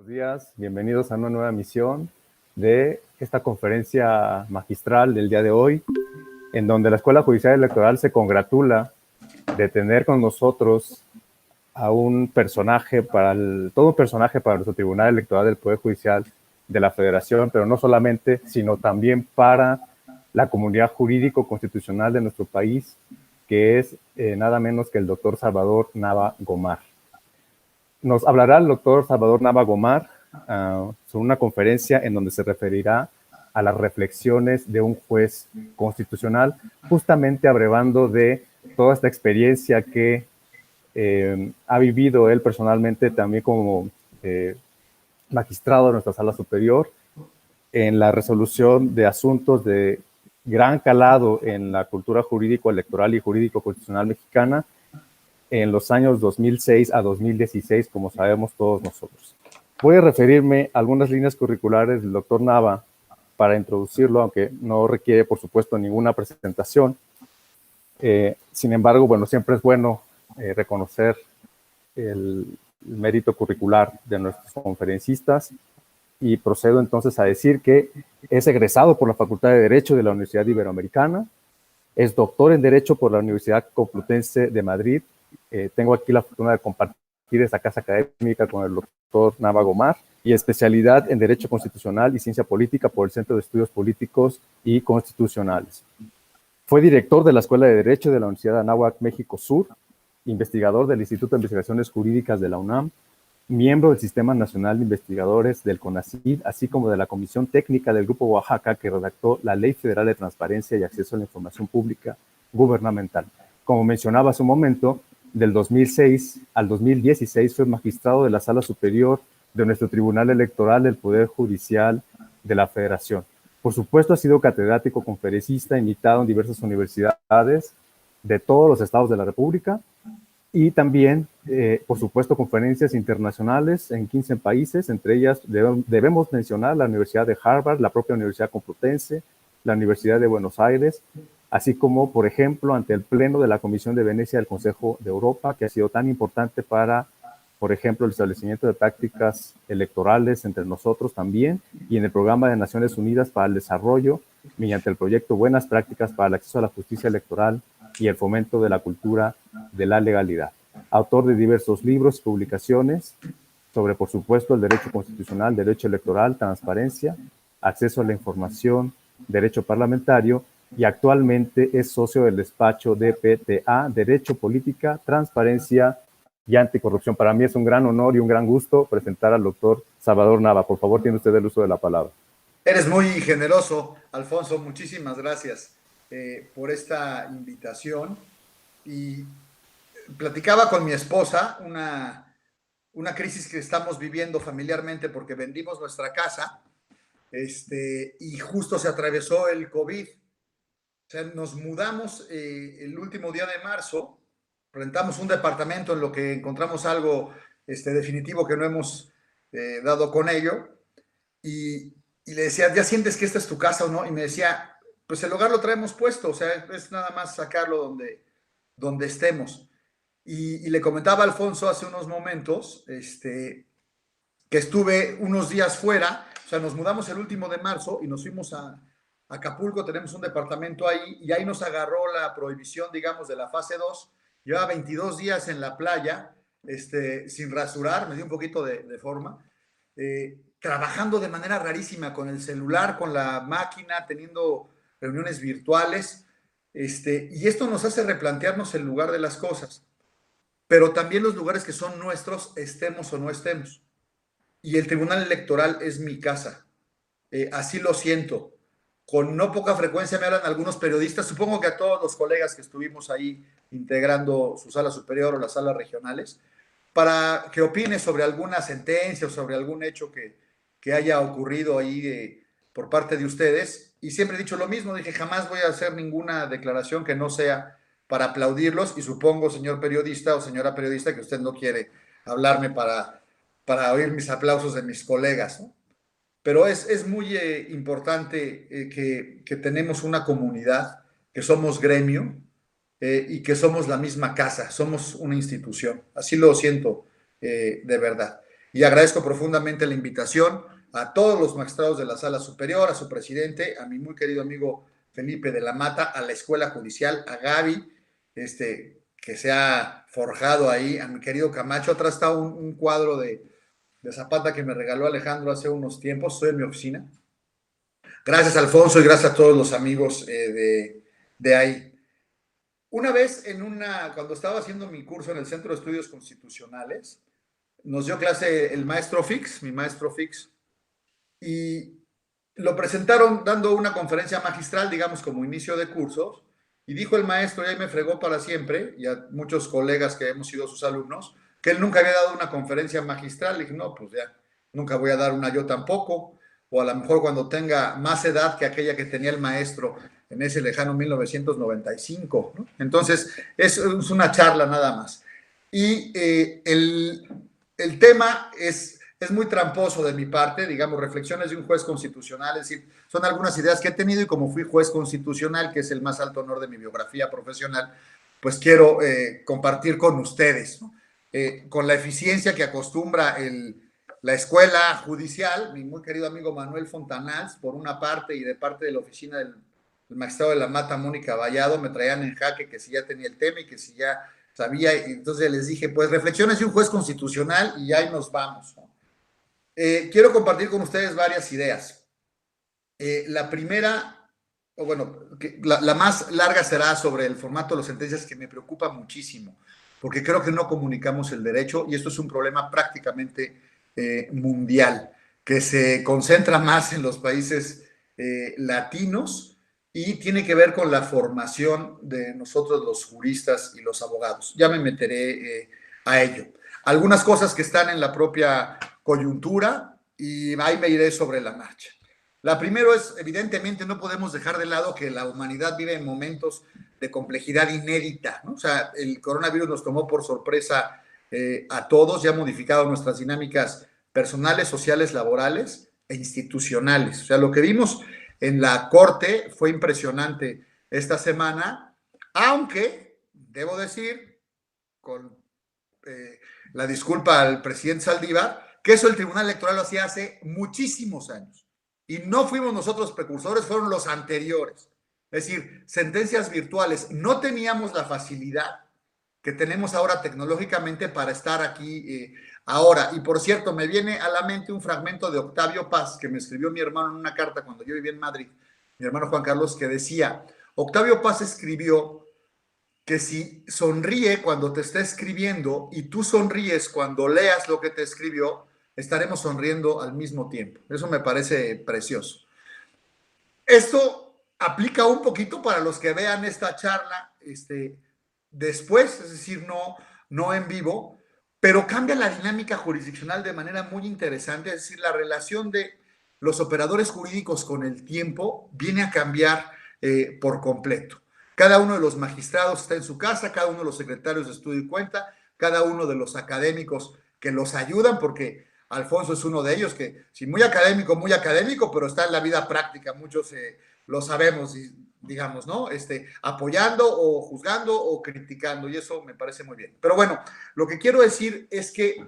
Buenos días, bienvenidos a una nueva emisión de esta conferencia magistral del día de hoy, en donde la Escuela Judicial Electoral se congratula de tener con nosotros a un personaje todo un personaje para nuestro Tribunal Electoral del Poder Judicial de la Federación, pero no solamente, sino también para la comunidad jurídico-constitucional de nuestro país, que es nada menos que el doctor Salvador Nava Gomar. Nos hablará el doctor Salvador Nava Gomar sobre una conferencia en donde se referirá a las reflexiones de un juez constitucional, justamente abrevando de toda esta experiencia que ha vivido él personalmente también como magistrado de nuestra sala superior en la resolución de asuntos de gran calado en la cultura jurídico-electoral y jurídico-constitucional mexicana en los años 2006 a 2016, como sabemos todos nosotros. Voy a referirme a algunas líneas curriculares del doctor Nava para introducirlo, aunque no requiere, por supuesto, ninguna presentación. Sin embargo, bueno, siempre es bueno reconocer el mérito curricular de nuestros conferencistas y procedo entonces a decir que es egresado por la Facultad de Derecho de la Universidad Iberoamericana, es doctor en Derecho por la Universidad Complutense de Madrid. Tengo aquí la fortuna de compartir esta casa académica con el doctor Nava Gomar y especialidad en Derecho Constitucional y Ciencia Política por el Centro de Estudios Políticos y Constitucionales. Fue director de la Escuela de Derecho de la Universidad de Anáhuac, México Sur, investigador del Instituto de Investigaciones Jurídicas de la UNAM, miembro del Sistema Nacional de Investigadores del CONACYT, así como de la Comisión Técnica del Grupo Oaxaca que redactó la Ley Federal de Transparencia y Acceso a la Información Pública Gubernamental. Como mencionaba hace un momento, del 2006 al 2016 fue magistrado de la Sala Superior de nuestro Tribunal Electoral del Poder Judicial de la Federación. Por supuesto, ha sido catedrático, conferencista, invitado en diversas universidades de todos los estados de la República y también, por supuesto, conferencias internacionales en 15 países, entre ellas debemos mencionar la Universidad de Harvard, la propia Universidad Complutense, la Universidad de Buenos Aires, así como, por ejemplo, ante el Pleno de la Comisión de Venecia del Consejo de Europa, que ha sido tan importante para, por ejemplo, el establecimiento de prácticas electorales entre nosotros también, y en el Programa de Naciones Unidas para el Desarrollo, mediante el proyecto Buenas Prácticas para el Acceso a la Justicia Electoral y el Fomento de la Cultura de la Legalidad. Autor de diversos libros y publicaciones sobre, por supuesto, el derecho constitucional, derecho electoral, transparencia, acceso a la información, derecho parlamentario, y actualmente es socio del despacho DPTA, Derecho, Política, Transparencia y Anticorrupción. Para mí es un gran honor y un gran gusto presentar al doctor Salvador Nava. Por favor, tiene usted el uso de la palabra. Eres muy generoso, Alfonso. Muchísimas gracias por esta invitación. Y platicaba con mi esposa una crisis que estamos viviendo familiarmente porque vendimos nuestra casa y justo se atravesó el COVID. O sea, nos mudamos el último día de marzo, rentamos un departamento en lo que encontramos algo definitivo que no hemos dado con ello. Y le decía, ¿ya sientes que esta es tu casa o no? Y me decía, pues el hogar lo traemos puesto, o sea, es nada más sacarlo donde estemos. Y le comentaba a Alfonso hace unos momentos que estuve unos días fuera, o sea, nos mudamos el último de marzo y nos fuimos a Acapulco, tenemos un departamento ahí, y ahí nos agarró la prohibición, digamos, de la fase 2. Llevaba 22 días en la playa, sin rasurar, me dio un poquito de forma, trabajando de manera rarísima con el celular, con la máquina, teniendo reuniones virtuales, y esto nos hace replantearnos el lugar de las cosas, pero también los lugares que son nuestros, estemos o no estemos. Y el Tribunal Electoral es mi casa, así lo siento. Con no poca frecuencia me hablan algunos periodistas, supongo que a todos los colegas que estuvimos ahí integrando su sala superior o las salas regionales, para que opine sobre alguna sentencia o sobre algún hecho que haya ocurrido ahí por parte de ustedes. Y siempre he dicho lo mismo, dije, jamás voy a hacer ninguna declaración que no sea para aplaudirlos, y supongo, señor periodista o señora periodista, que usted no quiere hablarme para oír mis aplausos de mis colegas, ¿no? Pero es muy importante que tenemos una comunidad, que somos gremio y que somos la misma casa, somos una institución. Así lo siento de verdad. y agradezco profundamente la invitación a todos los magistrados de la Sala Superior, a su presidente, a mi muy querido amigo Felipe de la Mata, a la Escuela Judicial, a Gaby, que se ha forjado ahí, a mi querido Camacho. Atrás está un cuadro de Zapata que me regaló Alejandro hace unos tiempos. Estoy en mi oficina. Gracias, Alfonso, y gracias a todos los amigos de ahí. Una vez, cuando estaba haciendo mi curso en el Centro de Estudios Constitucionales, nos dio clase el maestro Fix, mi maestro Fix, y lo presentaron dando una conferencia magistral, digamos, como inicio de cursos, y dijo el maestro, y ahí me fregó para siempre, y a muchos colegas que hemos sido sus alumnos, que él nunca había dado una conferencia magistral. Y dije, no, pues ya, nunca voy a dar una yo tampoco, o a lo mejor cuando tenga más edad que aquella que tenía el maestro en ese lejano 1995, ¿no? Entonces, es una charla nada más. Y el tema es muy tramposo de mi parte, digamos, reflexiones de un juez constitucional, es decir, son algunas ideas que he tenido, y como fui juez constitucional, que es el más alto honor de mi biografía profesional, pues quiero compartir con ustedes, ¿no? Con la eficiencia que acostumbra la escuela judicial, mi muy querido amigo Manuel Fontanals, por una parte, y de parte de la oficina del magistrado de la Mata, Mónica Vallado, me traían en jaque que si ya tenía el tema y que si ya sabía, y entonces les dije, pues reflexiones de un juez constitucional, y ahí nos vamos, ¿no? Quiero compartir con ustedes varias ideas. La primera, o bueno, la más larga será sobre el formato de las sentencias, que me preocupa muchísimo, porque creo que no comunicamos el derecho, y esto es un problema prácticamente mundial, que se concentra más en los países latinos, y tiene que ver con la formación de nosotros los juristas y los abogados. Ya me meteré a ello. Algunas cosas que están en la propia coyuntura, y ahí me iré sobre la marcha. La primera es, evidentemente, no podemos dejar de lado que la humanidad vive en momentos de complejidad inédita, ¿no? O sea, el coronavirus nos tomó por sorpresa a todos, y ha modificado nuestras dinámicas personales, sociales, laborales e institucionales. O sea, lo que vimos en la Corte fue impresionante esta semana, aunque, debo decir, con la disculpa al presidente Saldívar, que eso el Tribunal Electoral lo hacía hace muchísimos años. Y no fuimos nosotros precursores, fueron los anteriores. Es decir, sentencias virtuales. No teníamos la facilidad que tenemos ahora tecnológicamente para estar aquí ahora. Y por cierto, me viene a la mente un fragmento de Octavio Paz, que me escribió mi hermano en una carta cuando yo vivía en Madrid, mi hermano Juan Carlos, que decía, Octavio Paz escribió que si sonríe cuando te está escribiendo y tú sonríes cuando leas lo que te escribió, estaremos sonriendo al mismo tiempo. Eso me parece precioso. Esto aplica un poquito para los que vean esta charla después, es decir, no en vivo, pero cambia la dinámica jurisdiccional de manera muy interesante. Es decir, la relación de los operadores jurídicos con el tiempo viene a cambiar por completo. Cada uno de los magistrados está en su casa, cada uno de los secretarios de estudio y cuenta, cada uno de los académicos que los ayudan, porque Alfonso es uno de ellos, que sí, muy académico, pero está en la vida práctica. Muchos lo sabemos, digamos, ¿no? Apoyando o juzgando o criticando, y eso me parece muy bien. Pero bueno, lo que quiero decir es que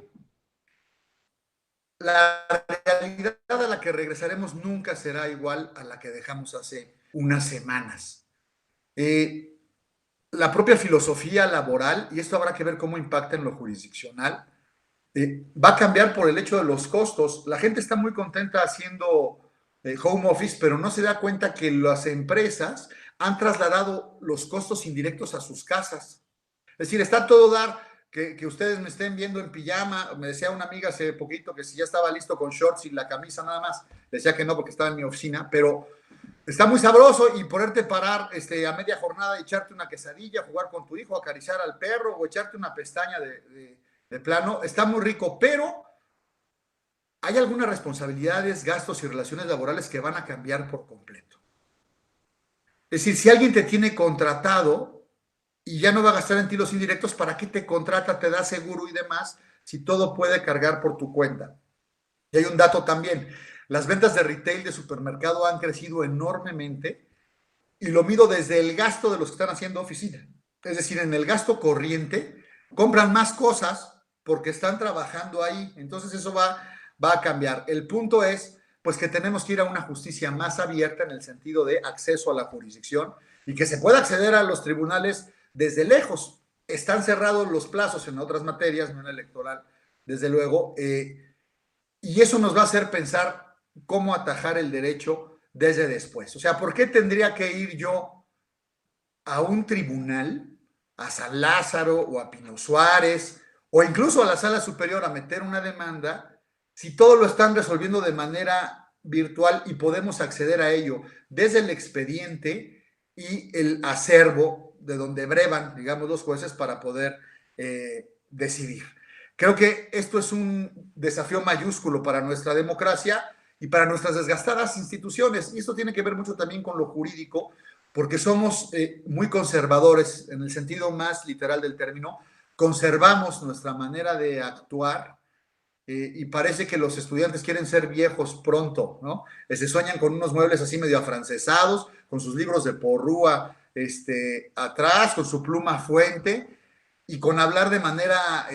la realidad a la que regresaremos nunca será igual a la que dejamos hace unas semanas. La propia filosofía laboral, y esto habrá que ver cómo impacta en lo jurisdiccional, va a cambiar por el hecho de los costos. La gente está muy contenta haciendo home office, pero no se da cuenta que las empresas han trasladado los costos indirectos a sus casas. Es decir, está todo dar que ustedes me estén viendo en pijama. Me decía una amiga hace poquito que si ya estaba listo con shorts y la camisa nada más. Decía que no, porque estaba en mi oficina, pero está muy sabroso, y poderte parar a media jornada y echarte una quesadilla, jugar con tu hijo, acariciar al perro o echarte una pestaña de plano, está muy rico, pero hay algunas responsabilidades, gastos y relaciones laborales que van a cambiar por completo. Es decir, si alguien te tiene contratado y ya no va a gastar en ti los indirectos, ¿para qué te contrata, te da seguro y demás, si todo puede cargar por tu cuenta? Y hay un dato también. Las ventas de retail de supermercado han crecido enormemente, y lo mido desde el gasto de los que están haciendo oficina. Es decir, en el gasto corriente compran más cosas porque están trabajando ahí. Entonces eso va a cambiar. El punto es pues que tenemos que ir a una justicia más abierta en el sentido de acceso a la jurisdicción y que se pueda acceder a los tribunales desde lejos. Están cerrados los plazos en otras materias, no en electoral, desde luego, y eso nos va a hacer pensar cómo atajar el derecho desde después. O sea, ¿por qué tendría que ir yo a un tribunal, a San Lázaro o a Pino Suárez, o incluso a la Sala Superior a meter una demanda, si todo lo están resolviendo de manera virtual y podemos acceder a ello desde el expediente y el acervo de donde brevan, digamos, los jueces para poder decidir? Creo que esto es un desafío mayúsculo para nuestra democracia y para nuestras desgastadas instituciones. Y esto tiene que ver mucho también con lo jurídico, porque somos muy conservadores en el sentido más literal del término. Conservamos nuestra manera de actuar y parece que los estudiantes quieren ser viejos pronto, ¿no? Se sueñan con unos muebles así medio afrancesados, con sus libros de porrúa atrás, con su pluma fuente y con hablar de manera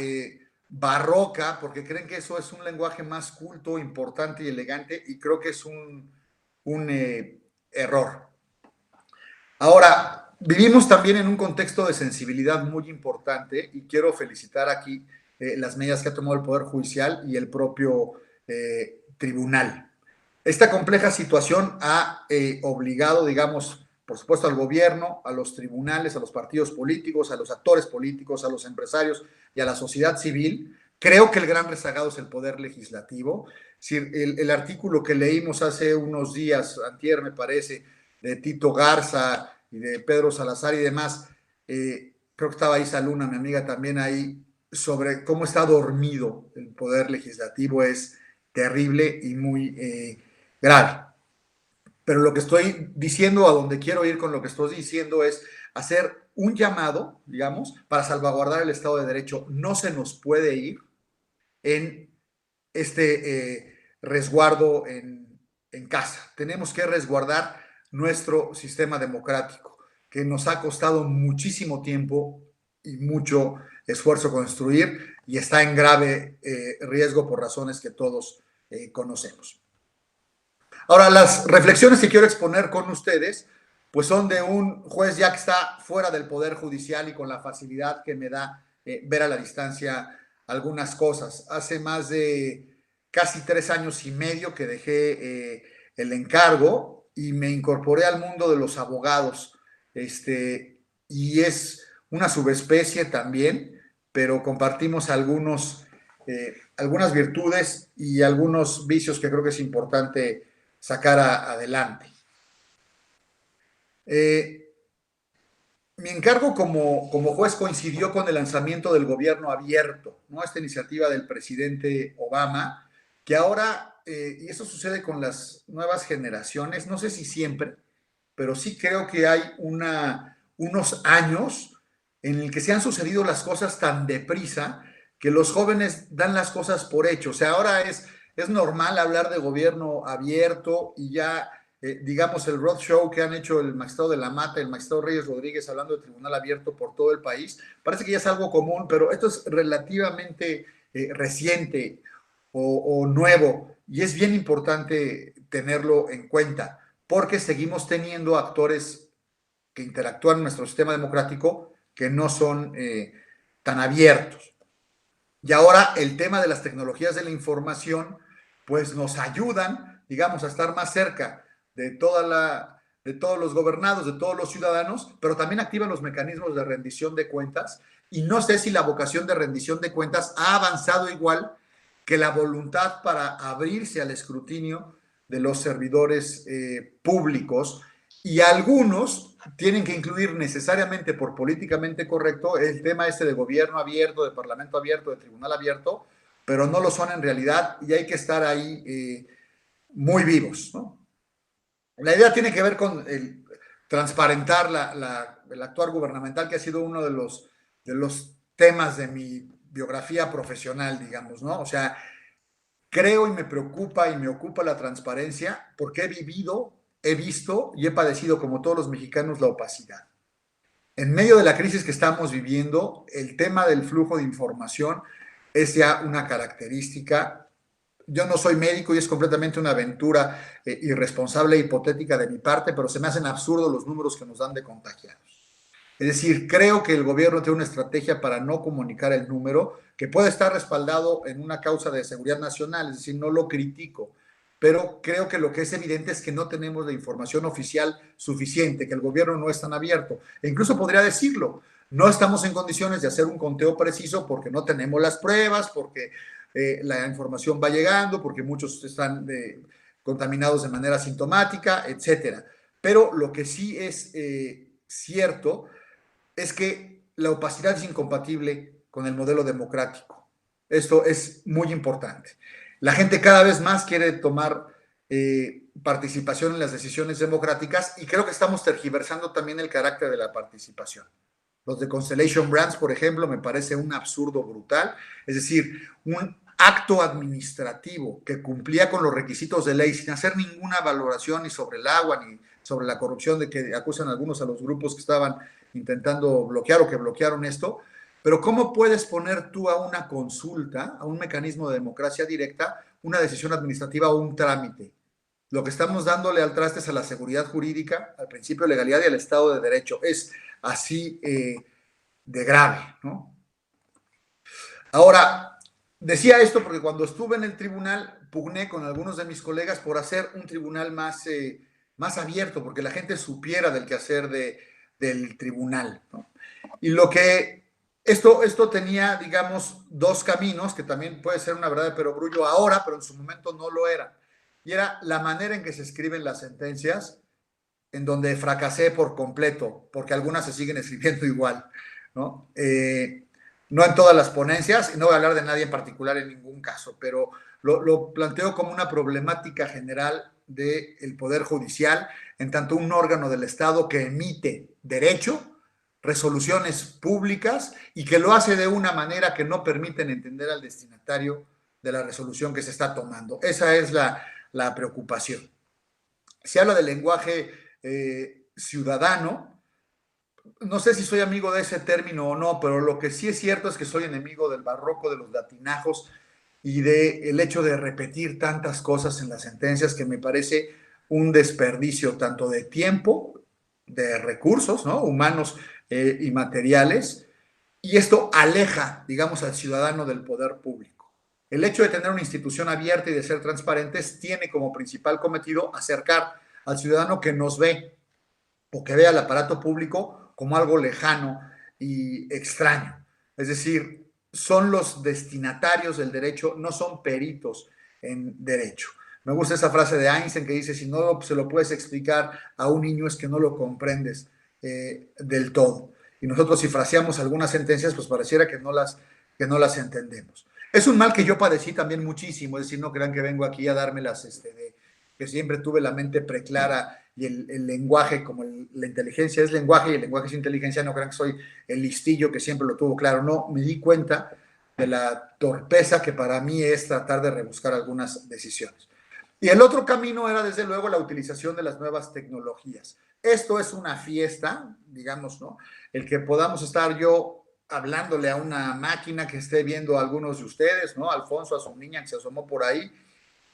barroca, porque creen que eso es un lenguaje más culto, importante y elegante, y creo que es un error. Ahora, vivimos también en un contexto de sensibilidad muy importante y quiero felicitar aquí las medidas que ha tomado el Poder Judicial y el propio tribunal. Esta compleja situación ha obligado, digamos, por supuesto al gobierno, a los tribunales, a los partidos políticos, a los actores políticos, a los empresarios y a la sociedad civil. Creo que el gran rezagado es el Poder Legislativo. Si el artículo que leímos hace unos días, antier me parece, de Tito Garza y de Pedro Salazar y demás, creo que estaba Isa Luna, mi amiga también ahí, sobre cómo está dormido el Poder Legislativo, es terrible y muy grave. Pero lo que estoy diciendo, a donde quiero ir con lo que estoy diciendo, es hacer un llamado, digamos, para salvaguardar el Estado de Derecho. No se nos puede ir en resguardo en casa. Tenemos que resguardar nuestro sistema democrático, que nos ha costado muchísimo tiempo y mucho esfuerzo construir y está en grave riesgo por razones que todos conocemos. Ahora, las reflexiones que quiero exponer con ustedes, pues son de un juez ya que está fuera del Poder Judicial y con la facilidad que me da ver a la distancia algunas cosas. Hace más de casi 3 años y medio que dejé el encargo y me incorporé al mundo de los abogados. Y es una subespecie también, pero compartimos algunas virtudes y algunos vicios que creo que es importante sacar adelante. Mi encargo como juez coincidió con el lanzamiento del gobierno abierto, ¿no? Esta iniciativa del presidente Obama, que ahora, y eso sucede con las nuevas generaciones, no sé si siempre, pero sí creo que hay unos años en el que se han sucedido las cosas tan deprisa que los jóvenes dan las cosas por hecho. O sea, ahora es normal hablar de gobierno abierto y ya, digamos, el roadshow que han hecho el magistrado de la Mata, el magistrado Reyes Rodríguez hablando de tribunal abierto por todo el país, parece que ya es algo común, pero esto es relativamente reciente o nuevo y es bien importante tenerlo en cuenta porque seguimos teniendo actores que interactúan en nuestro sistema democrático que no son tan abiertos. Y ahora el tema de las tecnologías de la información pues nos ayudan, digamos, a estar más cerca de todos los gobernados, de todos los ciudadanos, pero también activan los mecanismos de rendición de cuentas y no sé si la vocación de rendición de cuentas ha avanzado igual que la voluntad para abrirse al escrutinio de los servidores públicos y algunos tienen que incluir necesariamente por políticamente correcto el tema de gobierno abierto, de parlamento abierto, de tribunal abierto, pero no lo son en realidad y hay que estar ahí muy vivos, ¿no? La idea tiene que ver con transparentar el actuar gubernamental, que ha sido uno de los temas de mi biografía profesional, digamos, ¿no? O sea, creo y me preocupa y me ocupa la transparencia porque he visto y he padecido, como todos los mexicanos, la opacidad. En medio de la crisis que estamos viviendo, el tema del flujo de información es ya una característica. Yo no soy médico y es completamente una aventura irresponsable e hipotética de mi parte, pero se me hacen absurdos los números que nos dan de contagiados. Es decir, creo que el gobierno tiene una estrategia para no comunicar el número, que puede estar respaldado en una causa de seguridad nacional, es decir, no lo critico, pero creo que lo que es evidente es que no tenemos la información oficial suficiente, que el gobierno no es tan abierto. E incluso podría decirlo, no estamos en condiciones de hacer un conteo preciso porque no tenemos las pruebas, porque la información va llegando, porque muchos están contaminados de manera asintomática, etcétera. Pero lo que sí es cierto es que la opacidad es incompatible con el modelo democrático. Esto es muy importante. La gente cada vez más quiere tomar participación en las decisiones democráticas y creo que estamos tergiversando también el carácter de la participación. Los de Constellation Brands, por ejemplo, me parece un absurdo brutal. Es decir, un acto administrativo que cumplía con los requisitos de ley sin hacer ninguna valoración ni sobre el agua ni sobre la corrupción de que acusan algunos a los grupos que estaban intentando bloquear o que bloquearon esto. Pero ¿cómo puedes poner tú a una consulta, a un mecanismo de democracia directa, una decisión administrativa o un trámite? Lo que estamos dándole al traste es a la seguridad jurídica, al principio de legalidad y al Estado de Derecho. Es así de grave, ¿no? Ahora, decía esto porque cuando estuve en el tribunal pugné con algunos de mis colegas por hacer un tribunal más abierto, porque la gente supiera del quehacer del tribunal, ¿no? Y lo que esto tenía, digamos, dos caminos, que también puede ser una verdad de perogrullo ahora, pero en su momento no lo era. Y era la manera en que se escriben las sentencias, en donde fracasé por completo, porque algunas se siguen escribiendo igual, ¿no? No en todas las ponencias, y no voy a hablar de nadie en particular en ningún caso, pero lo planteo como una problemática general del Poder Judicial, en tanto un órgano del Estado que emite derecho, resoluciones públicas, y que lo hace de una manera que no permiten entender al destinatario de la resolución que se está tomando. Esa es la preocupación. Se habla del lenguaje ciudadano. No sé si soy amigo de ese término o no, pero lo que sí es cierto es que soy enemigo del barroco, de los latinajos y del hecho de repetir tantas cosas en las sentencias, que me parece un desperdicio tanto de tiempo, de recursos, ¿no?, humanos y materiales, y esto aleja, digamos, al ciudadano del poder público. El hecho de tener una institución abierta y de ser transparentes tiene como principal cometido acercar al ciudadano que nos ve o que ve al aparato público como algo lejano y extraño. Es decir, son los destinatarios del derecho, no son peritos en derecho. Me gusta esa frase de Einstein que dice, si no se lo puedes explicar a un niño es que no lo comprendes del todo. Y nosotros si fraseamos algunas sentencias, pues pareciera que no las entendemos. Es un mal que yo padecí también muchísimo, es decir, no crean que vengo aquí a dármelas que siempre tuve la mente preclara y el lenguaje, como la inteligencia es lenguaje y el lenguaje es inteligencia, no crean que soy el listillo que siempre lo tuvo claro, no, me di cuenta de la torpeza que para mí es tratar de rebuscar algunas decisiones. Y el otro camino era, desde luego, la utilización de las nuevas tecnologías. Esto es una fiesta, digamos, ¿no? El que podamos estar yo hablándole a una máquina que esté viendo a algunos de ustedes, ¿no? Alfonso, a su niña que se asomó por ahí,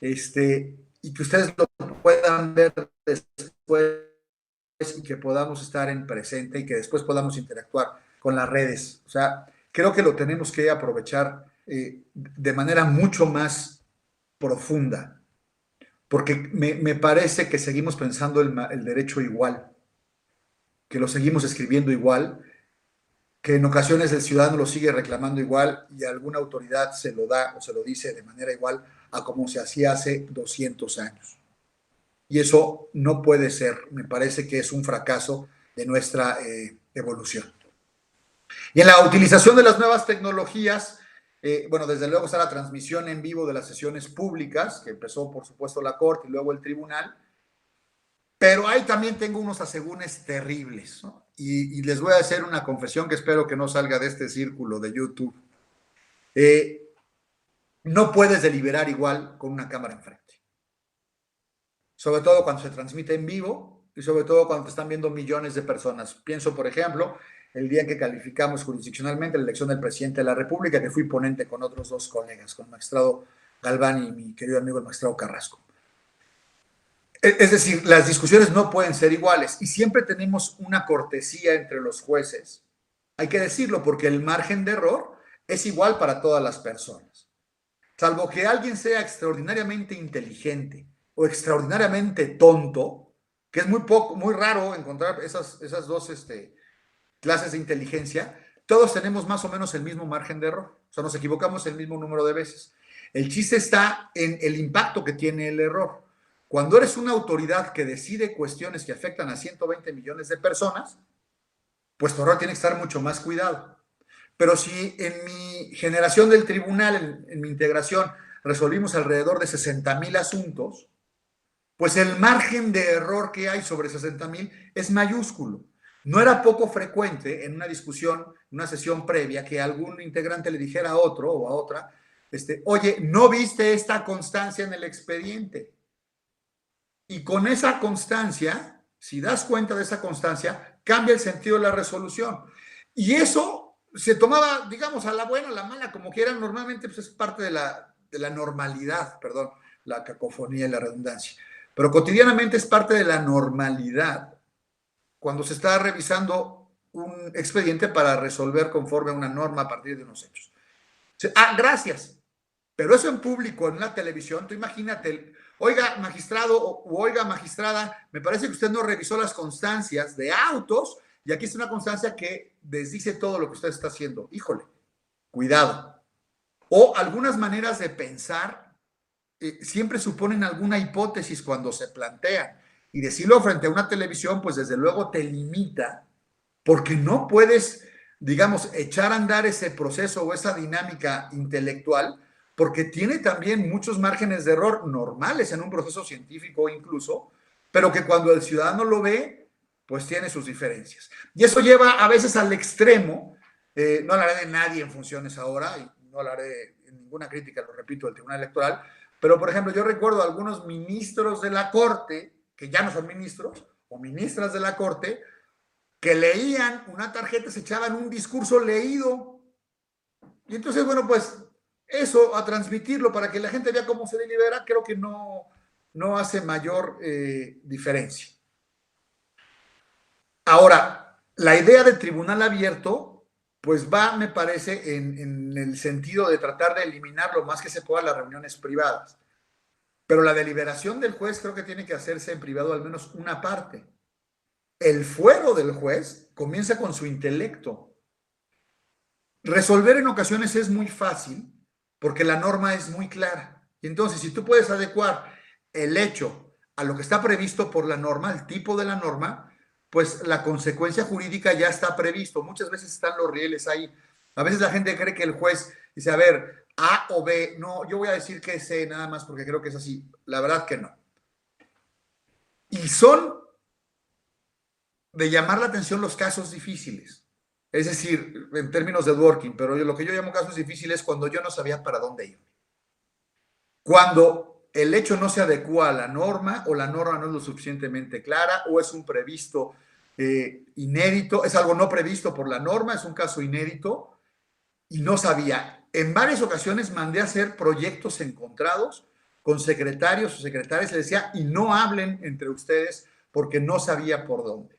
y que ustedes lo puedan ver después y que podamos estar en presente y que después podamos interactuar con las redes. O sea, creo que lo tenemos que aprovechar de manera mucho más profunda, porque me parece que seguimos pensando el derecho igual, que lo seguimos escribiendo igual, que en ocasiones el ciudadano lo sigue reclamando igual y alguna autoridad se lo da o se lo dice de manera igual a como se hacía hace 200 años. Y eso no puede ser, me parece que es un fracaso de nuestra evolución. Y en la utilización de las nuevas tecnologías, bueno, desde luego está la transmisión en vivo de las sesiones públicas, que empezó por supuesto la Corte y luego el Tribunal, pero ahí también tengo unos asegúnes terribles, ¿no? Y les voy a hacer una confesión que espero que no salga de este círculo de YouTube. No puedes deliberar igual con una cámara enfrente. Sobre todo cuando se transmite en vivo y sobre todo cuando te están viendo millones de personas. Pienso, por ejemplo, el día en que calificamos jurisdiccionalmente la elección del presidente de la República, que fui ponente con otros dos colegas, con el magistrado Galván y mi querido amigo el magistrado Carrasco. Es decir, las discusiones no pueden ser iguales y siempre tenemos una cortesía entre los jueces. Hay que decirlo porque el margen de error es igual para todas las personas. Salvo que alguien sea extraordinariamente inteligente o extraordinariamente tonto, que es muy raro encontrar esas dos clases de inteligencia, todos tenemos más o menos el mismo margen de error. O sea, nos equivocamos el mismo número de veces. El chiste está en el impacto que tiene el error. Cuando eres una autoridad que decide cuestiones que afectan a 120 millones de personas, pues tu error tiene que estar mucho más cuidado. Pero si en mi generación del tribunal, en mi integración, resolvimos alrededor de 60,000 asuntos, pues el margen de error que hay sobre 60,000 es mayúsculo. No era poco frecuente en una discusión, en una sesión previa, que algún integrante le dijera a otro o a otra, oye, ¿no viste esta constancia en el expediente? Y con esa constancia, si das cuenta de esa constancia, cambia el sentido de la resolución. Y eso se tomaba, digamos, a la buena, a la mala, como quieran, normalmente pues es parte de la normalidad, perdón, la cacofonía y la redundancia. Pero cotidianamente es parte de la normalidad cuando se está revisando un expediente para resolver conforme a una norma a partir de unos hechos. Gracias. Pero eso en público, en la televisión, tú imagínate, oiga, magistrado o oiga, magistrada, me parece que usted no revisó las constancias de autos y aquí está una constancia que desdice todo lo que usted está haciendo. Híjole, cuidado. O algunas maneras de pensar siempre suponen alguna hipótesis cuando se plantean. Y decirlo frente a una televisión, pues desde luego te limita, porque no puedes, digamos, echar a andar ese proceso o esa dinámica intelectual, porque tiene también muchos márgenes de error normales en un proceso científico incluso, pero que cuando el ciudadano lo ve, pues tiene sus diferencias. Y eso lleva a veces al extremo, no hablaré de nadie en funciones ahora, y no hablaré en ninguna crítica, lo repito, del Tribunal Electoral, pero por ejemplo, yo recuerdo a algunos ministros de la Corte, que ya no son ministros, o ministras de la Corte, que leían una tarjeta, se echaban un discurso leído. Y entonces, bueno, pues eso, a transmitirlo para que la gente vea cómo se delibera, creo que no hace mayor diferencia. Ahora, la idea del tribunal abierto, pues va, me parece, en el sentido de tratar de eliminar lo más que se pueda las reuniones privadas. Pero la deliberación del juez creo que tiene que hacerse en privado al menos una parte. El fuero del juez comienza con su intelecto. Resolver en ocasiones es muy fácil porque la norma es muy clara. Y entonces, si tú puedes adecuar el hecho a lo que está previsto por la norma, el tipo de la norma, pues la consecuencia jurídica ya está previsto. Muchas veces están los rieles ahí. A veces la gente cree que el juez dice, a ver, A o B. No, yo voy a decir que es C nada más porque creo que es así. La verdad que no. Y son de llamar la atención los casos difíciles. Es decir, en términos de working, pero lo que yo llamo casos difíciles es cuando yo no sabía para dónde ir. Cuando el hecho no se adecua a la norma o la norma no es lo suficientemente clara o es un previsto inédito, es algo no previsto por la norma, es un caso inédito y no sabía. En varias ocasiones mandé a hacer proyectos encontrados con secretarios o secretarias, les decía, y no hablen entre ustedes porque no sabía por dónde.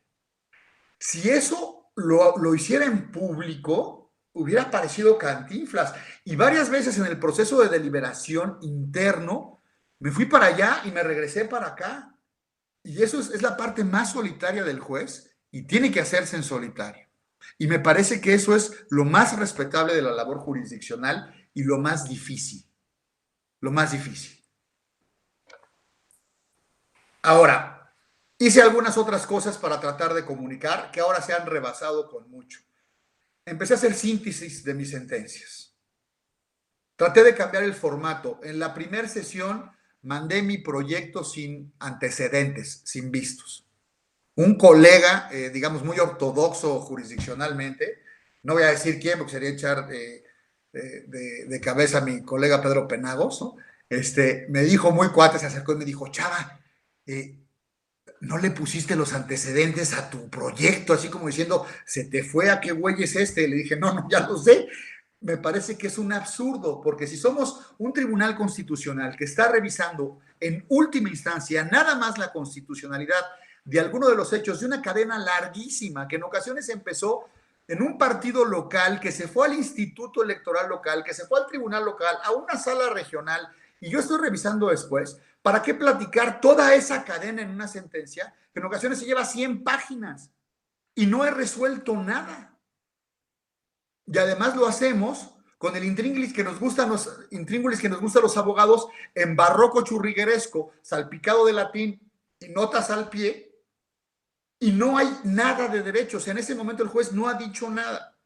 Si eso lo hiciera en público, hubiera parecido Cantinflas. Y varias veces en el proceso de deliberación interno, me fui para allá y me regresé para acá. Y eso es la parte más solitaria del juez y tiene que hacerse en solitario. Y me parece que eso es lo más respetable de la labor jurisdiccional y lo más difícil. Lo más difícil. Ahora, hice algunas otras cosas para tratar de comunicar que ahora se han rebasado con mucho. Empecé a hacer síntesis de mis sentencias. Traté de cambiar el formato. En la primera sesión mandé mi proyecto sin antecedentes, sin vistos. Un colega, digamos, muy ortodoxo jurisdiccionalmente, no voy a decir quién porque sería echar de cabeza a mi colega Pedro Penagos, ¿no? Me dijo muy cuate, se acercó y me dijo, Chava, no le pusiste los antecedentes a tu proyecto, así como diciendo, se te fue, ¿a qué güey es este? Le dije, no, no, ya lo sé. Me parece que es un absurdo, porque si somos un tribunal constitucional que está revisando en última instancia nada más la constitucionalidad de alguno de los hechos de una cadena larguísima, que en ocasiones empezó en un partido local, que se fue al instituto electoral local, que se fue al tribunal local, a una sala regional, y yo estoy revisando después, ¿para qué platicar toda esa cadena en una sentencia que en ocasiones se lleva 100 páginas y no he resuelto nada? Y además lo hacemos con el intríngulis que nos gusta a los abogados en barroco churrigueresco, salpicado de latín y notas al pie, y no hay nada de derechos. En ese momento el juez no ha dicho nada.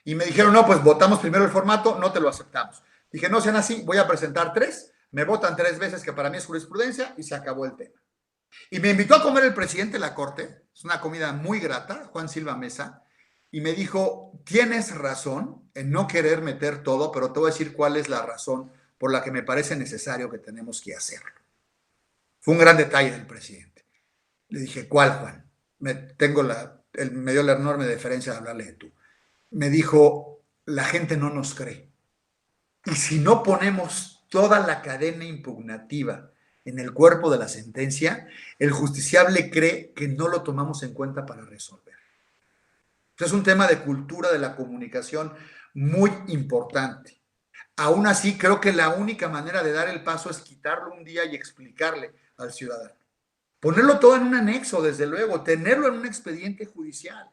Y me dijeron, no, pues votamos primero el formato, no te lo aceptamos. Dije, no sean así, voy a presentar 3, me votan 3 veces, que para mí es jurisprudencia, y se acabó el tema. Y me invitó a comer el presidente de la Corte, es una comida muy grata, Juan Silva Mesa, y me dijo, tienes razón en no querer meter todo, pero te voy a decir cuál es la razón por la que me parece necesario que tenemos que hacerlo. Fue un gran detalle del presidente. Le dije, ¿cuál, Juan? Me dio la enorme deferencia de hablarle de tú. Me dijo, la gente no nos cree. Y si no ponemos toda la cadena impugnativa en el cuerpo de la sentencia, el justiciable cree que no lo tomamos en cuenta para resolver. Es un tema de cultura de la comunicación muy importante. Aún así, creo que la única manera de dar el paso es quitarlo un día y explicarle al ciudadano. Ponerlo todo en un anexo, desde luego, tenerlo en un expediente judicial.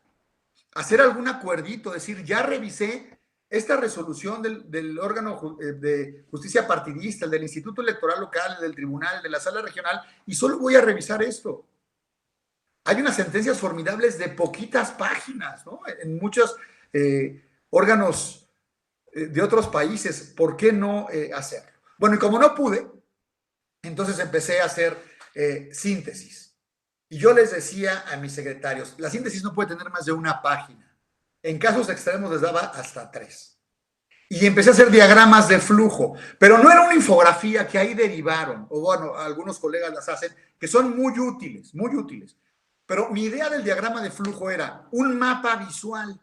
Hacer algún acuerdito, decir, ya revisé esta resolución del órgano de justicia partidista, del Instituto Electoral Local, del Tribunal, de la Sala Regional, y solo voy a revisar esto. Hay unas sentencias formidables de poquitas páginas, ¿no? En muchos órganos de otros países. ¿Por qué no hacerlo? Bueno, y como no pude, entonces empecé a hacer síntesis. Y yo les decía a mis secretarios, la síntesis no puede tener más de una página. En casos extremos les daba hasta 3. Y empecé a hacer diagramas de flujo, pero no era una infografía que ahí derivaron, o bueno, algunos colegas las hacen, que son muy útiles, muy útiles. Pero mi idea del diagrama de flujo era un mapa visual.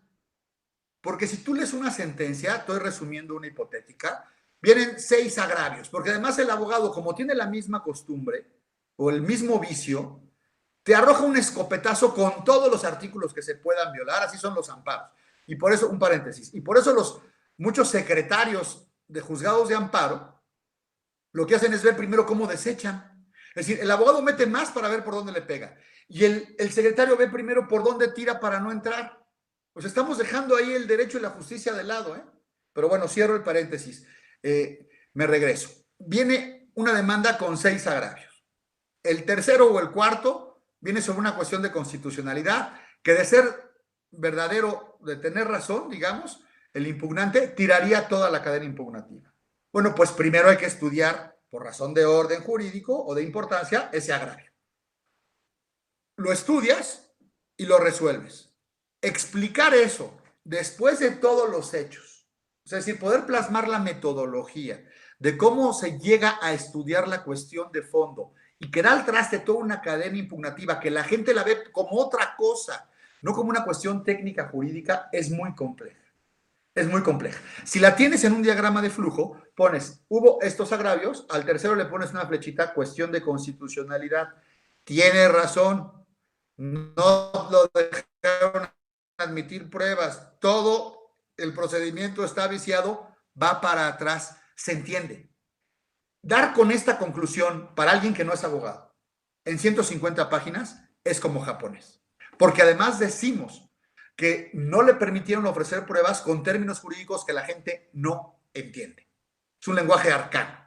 Porque si tú lees una sentencia, estoy resumiendo una hipotética, vienen 6 agravios, porque además el abogado, como tiene la misma costumbre o el mismo vicio, te arroja un escopetazo con todos los artículos que se puedan violar, así son los amparos. Y por eso, un paréntesis, y por eso muchos secretarios de juzgados de amparo lo que hacen es ver primero cómo desechan. Es decir, el abogado mete más para ver por dónde le pega. Y el secretario ve primero por dónde tira para no entrar. Pues estamos dejando ahí el derecho y la justicia de lado, ¿eh? Pero bueno, cierro el paréntesis. Me regreso. Viene una demanda con 6 agravios. El tercero o el cuarto viene sobre una cuestión de constitucionalidad que, de ser verdadero, de tener razón, digamos, el impugnante tiraría toda la cadena impugnativa. Bueno, pues primero hay que estudiar, por razón de orden jurídico o de importancia, ese agravio. Lo estudias y lo resuelves. Explicar eso después de todos los hechos, es decir, poder plasmar la metodología de cómo se llega a estudiar la cuestión de fondo y que da al traste toda una cadena impugnativa que la gente la ve como otra cosa, no como una cuestión técnica jurídica, es muy compleja. Es muy compleja. Si la tienes en un diagrama de flujo, pones, hubo estos agravios, al tercero le pones una flechita, cuestión de constitucionalidad. Tiene razón, no lo dejaron admitir pruebas, todo el procedimiento está viciado, va para atrás, se entiende. Dar con esta conclusión para alguien que no es abogado en 150 páginas es como japonés, porque además decimos que no le permitieron ofrecer pruebas con términos jurídicos que la gente no entiende. Es un lenguaje arcano.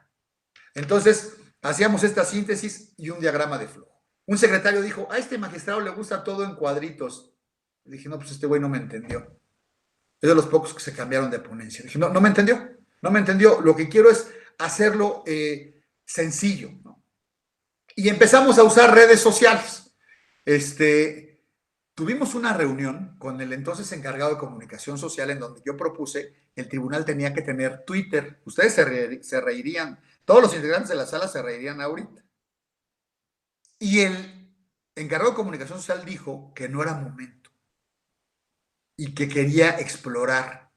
Entonces, hacíamos esta síntesis y un diagrama de flujo. Un secretario dijo, a este magistrado le gusta todo en cuadritos. Le dije, no, pues este güey no me entendió. Es de los pocos que se cambiaron de ponencia. Le dije, no me entendió, no me entendió. Lo que quiero es hacerlo sencillo, ¿no? Y empezamos a usar redes sociales. Tuvimos una reunión con el entonces encargado de comunicación social en donde yo propuse que el tribunal tenía que tener Twitter. Ustedes se reirían, todos los integrantes de la sala se reirían ahorita. Y el encargado de comunicación social dijo que no era momento y que quería explorar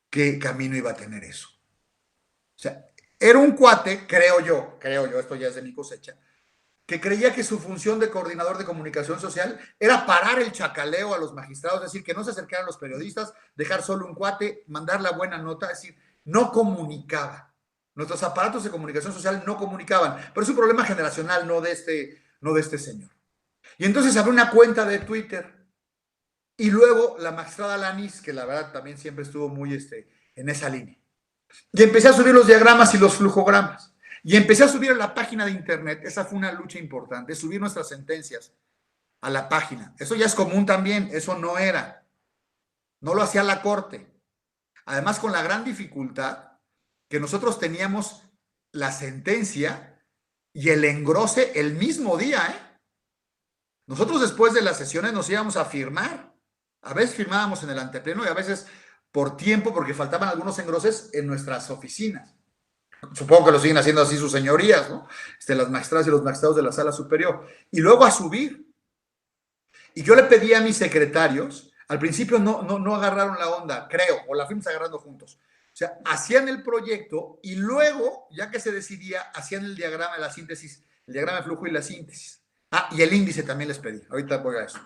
qué camino iba a tener eso. O sea, era un cuate, creo yo, esto ya es de mi cosecha, que creía que su función de coordinador de comunicación social era parar el chacaleo a los magistrados, es decir, que no se acercaran los periodistas, dejar solo un cuate, mandar la buena nota, es decir, no comunicaba. Nuestros aparatos de comunicación social no comunicaban, pero es un problema generacional, no de este señor. Y entonces abrió una cuenta de Twitter y luego la magistrada Lanis, que la verdad también siempre estuvo muy en esa línea. Y empecé a subir los diagramas y los flujogramas. Y empecé a subir a la página de internet. Esa fue una lucha importante, subir nuestras sentencias a la página. Eso ya es común también, eso no era. No lo hacía la corte. Además, con la gran dificultad que nosotros teníamos la sentencia y el engrose el mismo día, ¿eh? Nosotros después de las sesiones nos íbamos a firmar. A veces firmábamos en el antepleno y a veces por tiempo, porque faltaban algunos engroses en nuestras oficinas. Supongo que lo siguen haciendo así sus señorías, ¿no? Las magistradas y los magistrados de la sala superior. Y luego a subir. Y yo le pedí a mis secretarios, al principio no agarraron la onda, creo, o la fuimos agarrando juntos. O sea, hacían el proyecto y luego, ya que se decidía, hacían el diagrama de la síntesis, el diagrama de flujo y la síntesis. Ah, y el índice también les pedí. Ahorita voy a eso.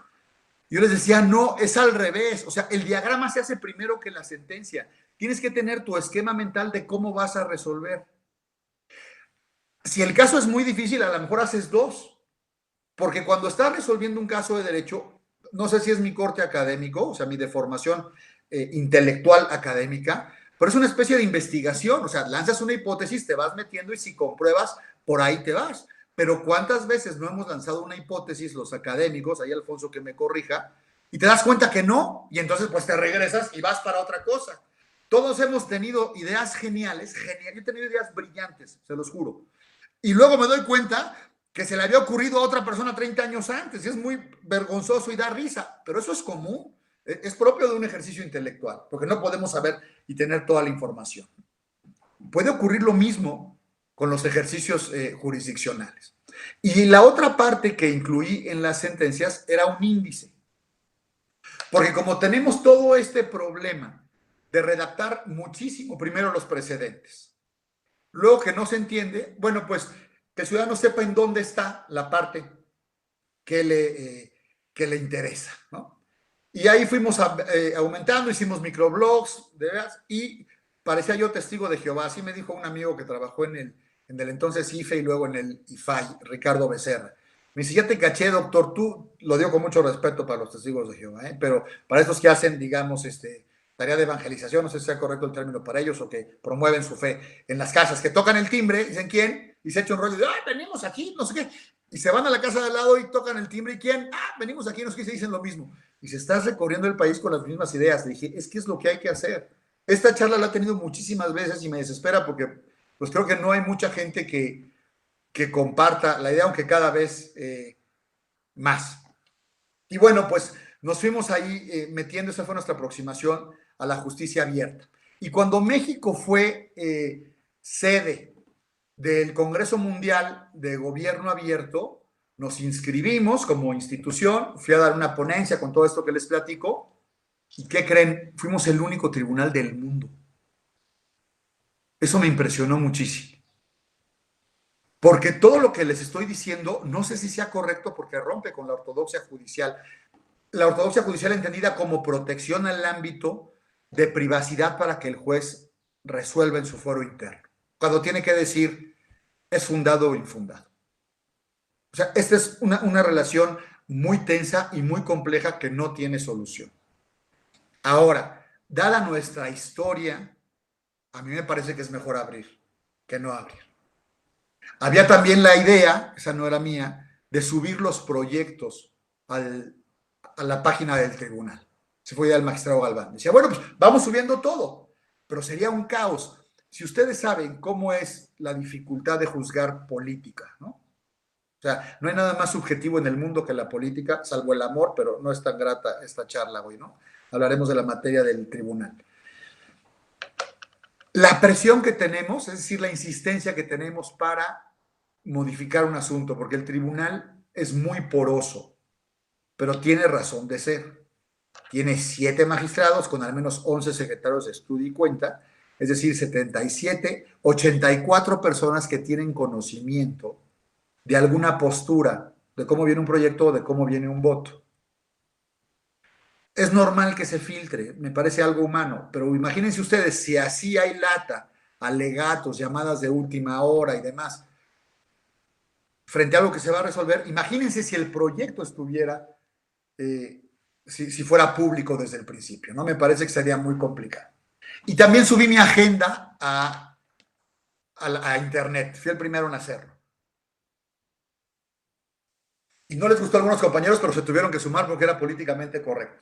Yo les decía, no, es al revés. O sea, el diagrama se hace primero que la sentencia. Tienes que tener tu esquema mental de cómo vas a resolver. Si el caso es muy difícil, a lo mejor haces dos. Porque cuando estás resolviendo un caso de derecho, no sé si es mi corte académico, o sea, mi deformación intelectual académica, pero es una especie de investigación. O sea, lanzas una hipótesis, te vas metiendo y si compruebas, por ahí te vas. Pero ¿cuántas veces no hemos lanzado una hipótesis los académicos, ahí Alfonso que me corrija, y te das cuenta que no, y entonces pues te regresas y vas para otra cosa? Todos hemos tenido ideas geniales, yo he tenido ideas brillantes, se los juro. Y luego me doy cuenta que se le había ocurrido a otra persona 30 años antes, y es muy vergonzoso y da risa, pero eso es común, es propio de un ejercicio intelectual, porque no podemos saber y tener toda la información. Puede ocurrir lo mismo con los ejercicios jurisdiccionales. Y la otra parte que incluí en las sentencias era un índice. Porque como tenemos todo este problema de redactar muchísimo primero los precedentes, luego que no se entiende, bueno, pues que el ciudadano sepa en dónde está la parte que le interesa, ¿no? Y ahí fuimos aumentando, hicimos microblogs, de veras, y parecía yo testigo de Jehová. Así me dijo un amigo que trabajó en el entonces IFE y luego en el IFAI, Ricardo Becerra. Me dice, ya te caché, doctor, tú, lo digo con mucho respeto para los testigos de Jehová, pero para estos que hacen, digamos, tarea de evangelización, no sé si sea correcto el término para ellos, o que promueven su fe en las casas, que tocan el timbre, dicen quién, y se echa un rollo de, venimos aquí, no sé qué, y se van a la casa de al lado y tocan el timbre, y quién, venimos aquí, no sé qué, se dicen lo mismo. Y se está recorriendo el país con las mismas ideas. Le dije, es que es lo que hay que hacer. Esta charla la he tenido muchísimas veces y me desespera porque pues creo que no hay mucha gente que comparta la idea, aunque cada vez más. Y bueno, pues nos fuimos ahí metiendo, esa fue nuestra aproximación a la justicia abierta. Y cuando México fue sede del Congreso Mundial de Gobierno Abierto, nos inscribimos como institución, fui a dar una ponencia con todo esto que les platico, y ¿qué creen? Fuimos el único tribunal del mundo. Eso me impresionó muchísimo. Porque todo lo que les estoy diciendo, no sé si sea correcto porque rompe con la ortodoxia judicial. La ortodoxia judicial entendida como protección al ámbito de privacidad para que el juez resuelva en su fuero interno. Cuando tiene que decir es fundado o infundado. O sea, esta es una relación muy tensa y muy compleja que no tiene solución. Ahora, dada nuestra historia, a mí me parece que es mejor abrir que no abrir. Había también la idea, esa no era mía, de subir los proyectos a la página del tribunal. Se fue ya el magistrado Galván. Decía, bueno, pues vamos subiendo todo, pero sería un caos. Si ustedes saben cómo es la dificultad de juzgar política, ¿no? O sea, no hay nada más subjetivo en el mundo que la política, salvo el amor, pero no es tan grata esta charla hoy, ¿no? Hablaremos de la materia del tribunal. La presión que tenemos, es decir, la insistencia que tenemos para modificar un asunto, porque el tribunal es muy poroso, pero tiene razón de ser. Tiene 7 magistrados con al menos 11 secretarios de estudio y cuenta, es decir, 77, 84 personas que tienen conocimiento de alguna postura, de cómo viene un proyecto o de cómo viene un voto. Es normal que se filtre, me parece algo humano, pero imagínense ustedes, si así hay lata, alegatos, llamadas de última hora y demás, frente a algo que se va a resolver, imagínense si el proyecto estuviera, si fuera público desde el principio, ¿no? Me parece que sería muy complicado. Y también subí mi agenda a internet, fui el primero en hacerlo. Y no les gustó a algunos compañeros, pero se tuvieron que sumar porque era políticamente correcto.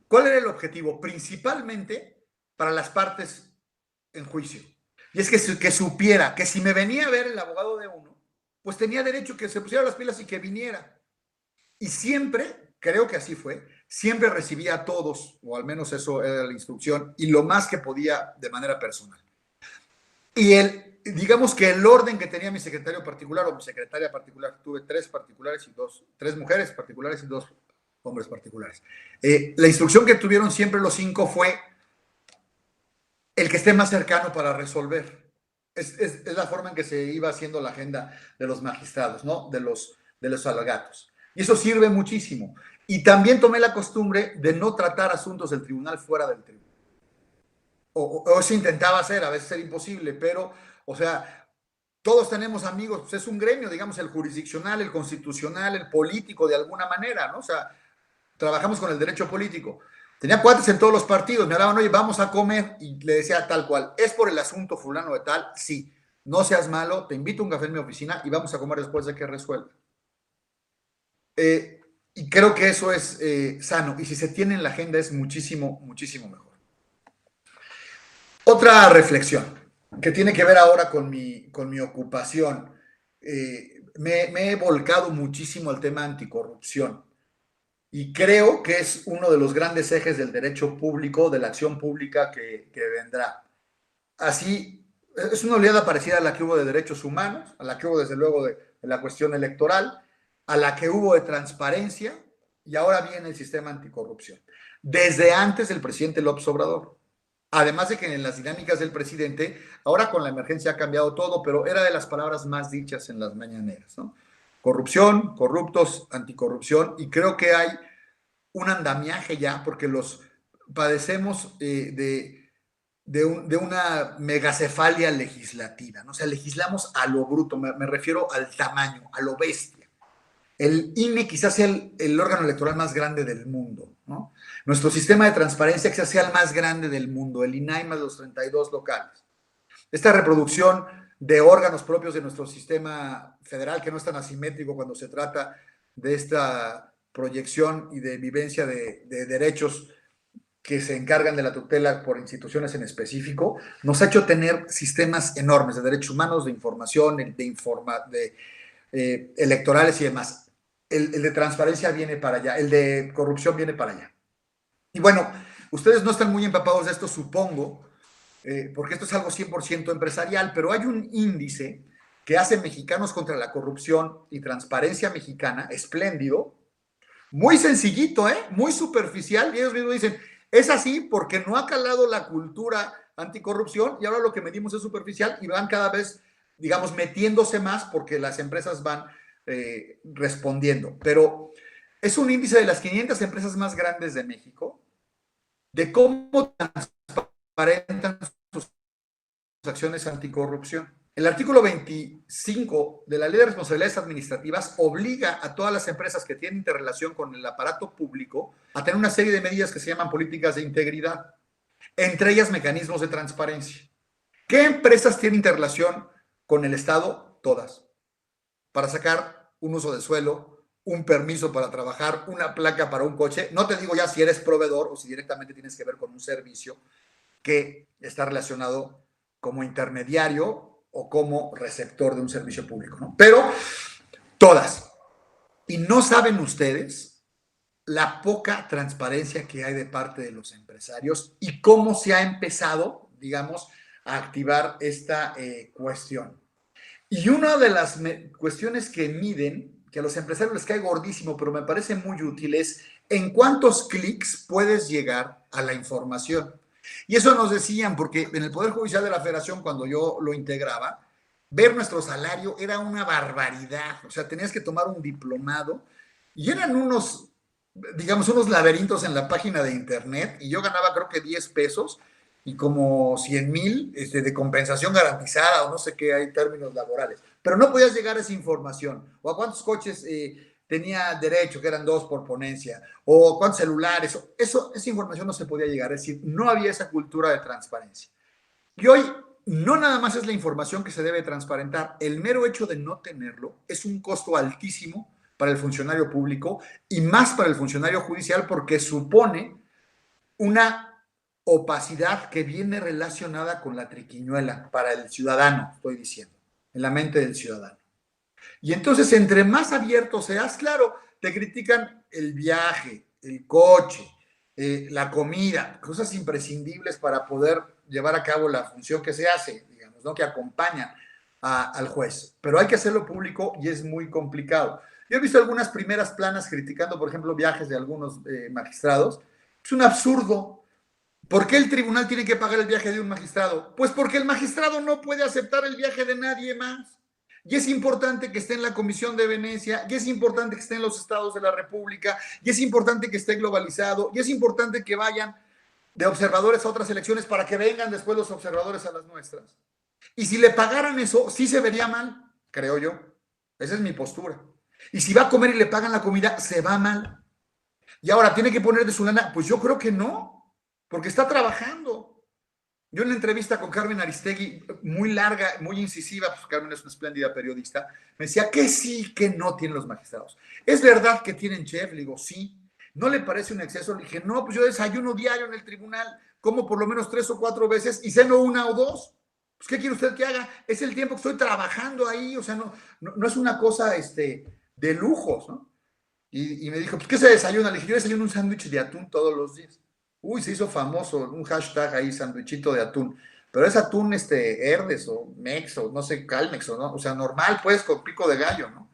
¿Cuál era el objetivo? Principalmente para las partes en juicio. Y es que supiera que si me venía a ver el abogado de uno, pues tenía derecho que se pusiera las pilas y que viniera. Y siempre, creo que así fue, siempre recibía a todos, o al menos eso era la instrucción, y lo más que podía de manera personal. Y digamos que el orden que tenía mi secretario particular o mi secretaria particular, tuve 3 particulares y 3 mujeres particulares y 2 hombres particulares. La instrucción que tuvieron siempre los 5 fue el que esté más cercano para resolver. Es la forma en que se iba haciendo la agenda de los magistrados, ¿no? De los alegatos. Y eso sirve muchísimo. Y también tomé la costumbre de no tratar asuntos del tribunal fuera del tribunal. O eso intentaba hacer, a veces era imposible, pero, o sea, todos tenemos amigos, pues es un gremio, digamos, el jurisdiccional, el constitucional, el político, de alguna manera, ¿no? O sea, trabajamos con el derecho político. Tenía cuates en todos los partidos, me hablaban, oye, vamos a comer, y le decía tal cual, ¿es por el asunto fulano de tal? Sí, no seas malo, te invito a un café en mi oficina y vamos a comer después de que resuelva. Y creo que eso es sano, y si se tiene en la agenda es muchísimo, muchísimo mejor. Otra reflexión que tiene que ver ahora con mi ocupación. Me he volcado muchísimo al tema anticorrupción y creo que es uno de los grandes ejes del derecho público, de la acción pública que vendrá. Así, es una oleada parecida a la que hubo de derechos humanos, a la que hubo desde luego de la cuestión electoral, a la que hubo de transparencia, y ahora viene el sistema anticorrupción. Desde antes del presidente López Obrador. Además de que en las dinámicas del presidente, ahora con la emergencia ha cambiado todo, pero era de las palabras más dichas en las mañaneras, ¿no? Corrupción, corruptos, anticorrupción, y creo que hay un andamiaje ya, porque los padecemos de una megacefalia legislativa, ¿no? O sea, legislamos a lo bruto, me refiero al tamaño, a lo bestia. El INE quizás sea el órgano electoral más grande del mundo, ¿no? Nuestro sistema de transparencia quizás sea el más grande del mundo, el INAI más los 32 locales. Esta reproducción de órganos propios de nuestro sistema federal, que no es tan asimétrico cuando se trata de esta proyección y de vivencia de derechos que se encargan de la tutela por instituciones en específico, nos ha hecho tener sistemas enormes de derechos humanos, de información, electorales y demás. El de transparencia viene para allá, el de corrupción viene para allá. Y bueno, ustedes no están muy empapados de esto, supongo, porque esto es algo 100% empresarial, pero hay un índice que hace Mexicanos contra la Corrupción y Transparencia Mexicana, espléndido, muy sencillito, muy superficial, y ellos mismos dicen, es así porque no ha calado la cultura anticorrupción y ahora lo que medimos es superficial y van cada vez, digamos, metiéndose más porque las empresas van respondiendo. Pero es un índice de las 500 empresas más grandes de México, de cómo transparentan sus acciones anticorrupción. El artículo 25 de la Ley de Responsabilidades Administrativas obliga a todas las empresas que tienen interrelación con el aparato público a tener una serie de medidas que se llaman políticas de integridad, entre ellas mecanismos de transparencia. ¿Qué empresas tienen interrelación con el Estado? Todas. Para sacar un uso de suelo, un permiso para trabajar, una placa para un coche. No te digo ya si eres proveedor o si directamente tienes que ver con un servicio que está relacionado como intermediario o como receptor de un servicio público, ¿no? Pero todas. Y no saben ustedes la poca transparencia que hay de parte de los empresarios y cómo se ha empezado, digamos, a activar esta cuestión. Y una de las cuestiones que miden, que a los empresarios les cae gordísimo, pero me parece muy útil, es en cuántos clics puedes llegar a la información. Y eso nos decían, porque en el Poder Judicial de la Federación, cuando yo lo integraba, ver nuestro salario era una barbaridad. O sea, tenías que tomar un diplomado y eran unos, digamos, unos laberintos en la página de internet y yo ganaba creo que 10 pesos y como 100,000 de compensación garantizada o no sé qué hay términos laborales. Pero no podías llegar a esa información. O a cuántos coches tenía derecho, que eran 2 por ponencia, o cuántos celulares. Esa información no se podía llegar. Es decir, no había esa cultura de transparencia. Y hoy no nada más es la información que se debe transparentar. El mero hecho de no tenerlo es un costo altísimo para el funcionario público y más para el funcionario judicial porque supone una opacidad que viene relacionada con la triquiñuela para el ciudadano, estoy diciendo, en la mente del ciudadano. Y entonces, entre más abierto seas, claro, te critican el viaje, el coche, la comida, cosas imprescindibles para poder llevar a cabo la función que se hace, digamos, ¿no? Que acompañan al juez. Pero hay que hacerlo público y es muy complicado. Yo he visto algunas primeras planas criticando, por ejemplo, viajes de algunos magistrados. Es un absurdo. ¿Por qué el tribunal tiene que pagar el viaje de un magistrado? Pues porque el magistrado no puede aceptar el viaje de nadie más. Y es importante que esté en la Comisión de Venecia, y es importante que esté en los estados de la República, y es importante que esté globalizado, y es importante que vayan de observadores a otras elecciones para que vengan después los observadores a las nuestras. Y si le pagaran eso, sí se vería mal, creo yo. Esa es mi postura. Y si va a comer y le pagan la comida, se va mal. Y ahora, ¿tiene que poner de su lana? Pues yo creo que no, porque está trabajando. Yo en la entrevista con Carmen Aristegui, muy larga, muy incisiva, pues Carmen es una espléndida periodista, me decía que sí, que no tienen los magistrados. ¿Es verdad que tienen chef? Le digo, sí. ¿No le parece un exceso? Le dije, no, pues yo desayuno diario en el tribunal, como por lo menos 3 o 4 veces y ceno 1 o 2. Pues, ¿qué quiere usted que haga? Es el tiempo que estoy trabajando ahí, o sea, no es una cosa de lujos, ¿no? Y me dijo, pues, ¿qué se desayuna? Le dije, yo desayuno un sándwich de atún todos los días. Uy, se hizo famoso un hashtag ahí, sándwichito de atún. Pero es atún Herdes o Mex o no sé, Calmex o no. O sea, normal, pues, con pico de gallo, ¿no?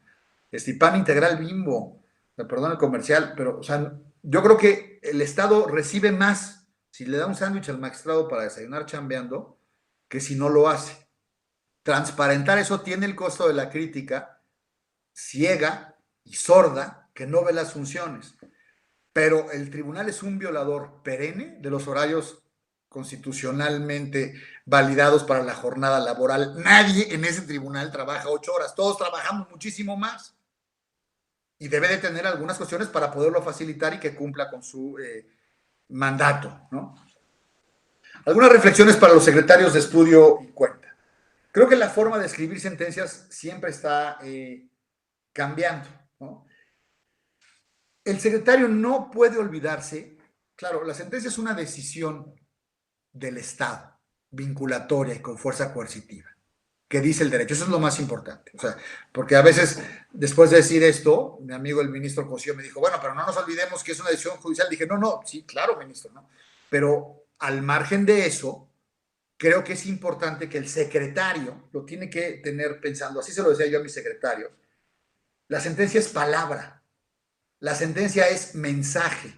Pan integral Bimbo. Me perdón el comercial, pero, o sea, yo creo que el Estado recibe más si le da un sándwich al magistrado para desayunar chambeando que si no lo hace. Transparentar eso tiene el costo de la crítica ciega y sorda que no ve las funciones. Pero el tribunal es un violador perenne de los horarios constitucionalmente validados para la jornada laboral. Nadie en ese tribunal trabaja 8 horas, todos trabajamos muchísimo más. Y debe de tener algunas cuestiones para poderlo facilitar y que cumpla con su mandato, ¿no? Algunas reflexiones para los secretarios de estudio y cuenta. Creo que la forma de escribir sentencias siempre está cambiando, ¿no? El secretario no puede olvidarse, claro, la sentencia es una decisión del Estado, vinculatoria y con fuerza coercitiva, que dice el derecho. Eso es lo más importante. O sea, porque a veces, después de decir esto, mi amigo el ministro Cosío me dijo, bueno, pero no nos olvidemos que es una decisión judicial. Dije, no, sí, claro, ministro, ¿no? Pero al margen de eso, creo que es importante que el secretario lo tiene que tener pensando, así se lo decía yo a mis secretarios, la sentencia es palabra. La sentencia es mensaje.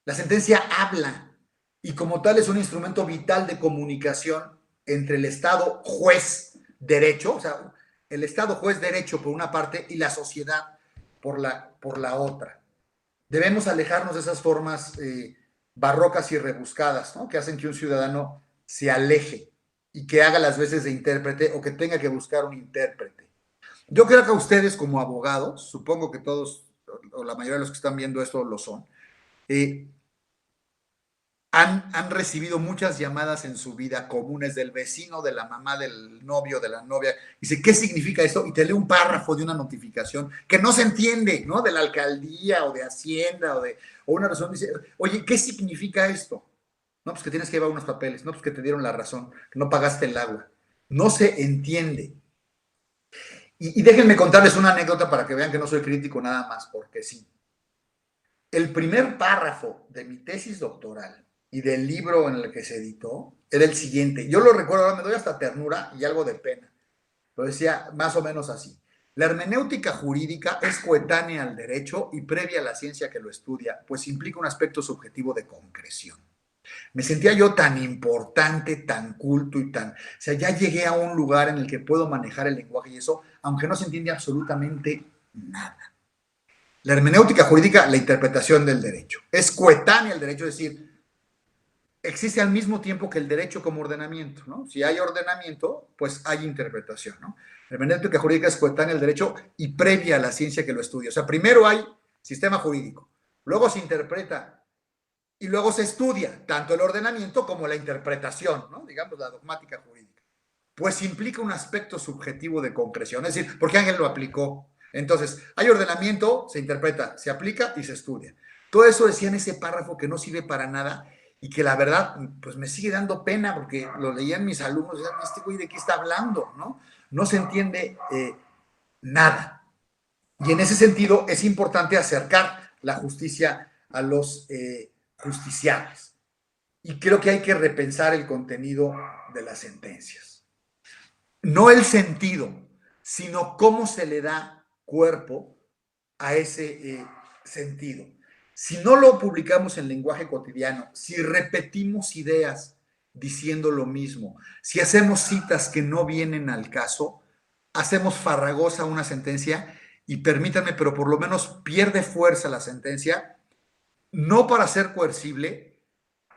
La sentencia habla y como tal es un instrumento vital de comunicación entre el Estado juez derecho, o sea, el Estado juez derecho por una parte y la sociedad por la otra. Debemos alejarnos de esas formas barrocas y rebuscadas, ¿no? Que hacen que un ciudadano se aleje y que haga las veces de intérprete o que tenga que buscar un intérprete. Yo creo que a ustedes como abogados, supongo que todos o la mayoría de los que están viendo esto lo son, han recibido muchas llamadas en su vida comunes del vecino, de la mamá, del novio, de la novia. Dice, ¿qué significa esto? Y te lee un párrafo de una notificación que no se entiende, ¿no? De la alcaldía o de Hacienda o una razón. Dice, oye, ¿qué significa esto? No, pues que tienes que llevar unos papeles. No, pues que te dieron la razón, que no pagaste el agua. No se entiende. Y déjenme contarles una anécdota para que vean que no soy crítico nada más, porque sí. El primer párrafo de mi tesis doctoral y del libro en el que se editó era el siguiente. Yo lo recuerdo, ahora me doy hasta ternura y algo de pena. Lo decía más o menos así. La hermenéutica jurídica es coetánea al derecho y previa a la ciencia que lo estudia, pues implica un aspecto subjetivo de concreción. Me sentía yo tan importante, tan culto y tan... O sea, ya llegué a un lugar en el que puedo manejar el lenguaje y eso, aunque no se entiende absolutamente nada. La hermenéutica jurídica, la interpretación del derecho. Es coetánea al derecho, es decir, existe al mismo tiempo que el derecho como ordenamiento, ¿no? Si hay ordenamiento, pues hay interpretación, ¿no? La hermenéutica jurídica es coetánea al derecho y previa a la ciencia que lo estudia. O sea, primero hay sistema jurídico, luego se interpreta y luego se estudia tanto el ordenamiento como la interpretación, ¿no? Digamos, la dogmática jurídica. Pues implica un aspecto subjetivo de concreción, es decir, porque Ángel lo aplicó. Entonces, hay ordenamiento, se interpreta, se aplica y se estudia. Todo eso decía en ese párrafo que no sirve para nada y que la verdad, pues me sigue dando pena porque lo leían mis alumnos, decían, este güey de qué está hablando, ¿no? No se entiende nada. Y en ese sentido es importante acercar la justicia a los justiciables. Y creo que hay que repensar el contenido de las sentencias. No el sentido, sino cómo se le da cuerpo a ese sentido. Si no lo publicamos en lenguaje cotidiano, si repetimos ideas diciendo lo mismo, si hacemos citas que no vienen al caso, hacemos farragosa una sentencia y permítanme, pero por lo menos pierde fuerza la sentencia, no para ser coercible,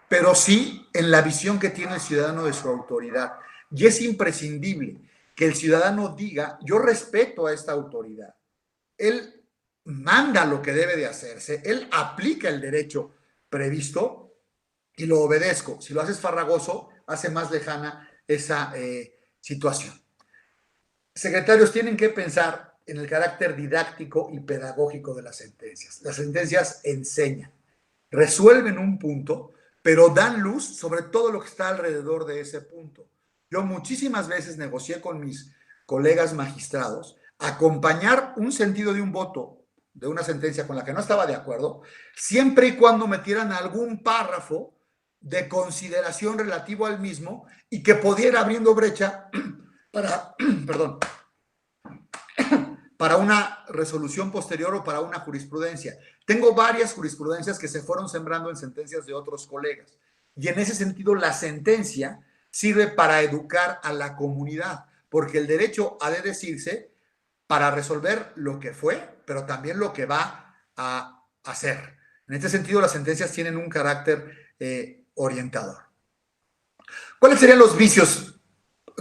pero sí en la visión que tiene el ciudadano de su autoridad. Y es imprescindible que el ciudadano diga, yo respeto a esta autoridad. Él manda lo que debe de hacerse, él aplica el derecho previsto y lo obedezco. Si lo haces farragoso, hace más lejana esa situación. Secretarios, tienen que pensar en el carácter didáctico y pedagógico de las sentencias. Las sentencias enseñan, resuelven un punto, pero dan luz sobre todo lo que está alrededor de ese punto. Yo muchísimas veces negocié con mis colegas magistrados acompañar un sentido de un voto de una sentencia con la que no estaba de acuerdo, siempre y cuando metieran algún párrafo de consideración relativo al mismo y que pudiera abriendo brecha para, perdón, para una resolución posterior o para una jurisprudencia. Tengo varias jurisprudencias que se fueron sembrando en sentencias de otros colegas. Y en ese sentido, la sentencia sirve para educar a la comunidad, porque el derecho ha de decirse para resolver lo que fue, pero también lo que va a hacer. En este sentido, las sentencias tienen un carácter orientador. ¿Cuáles serían los vicios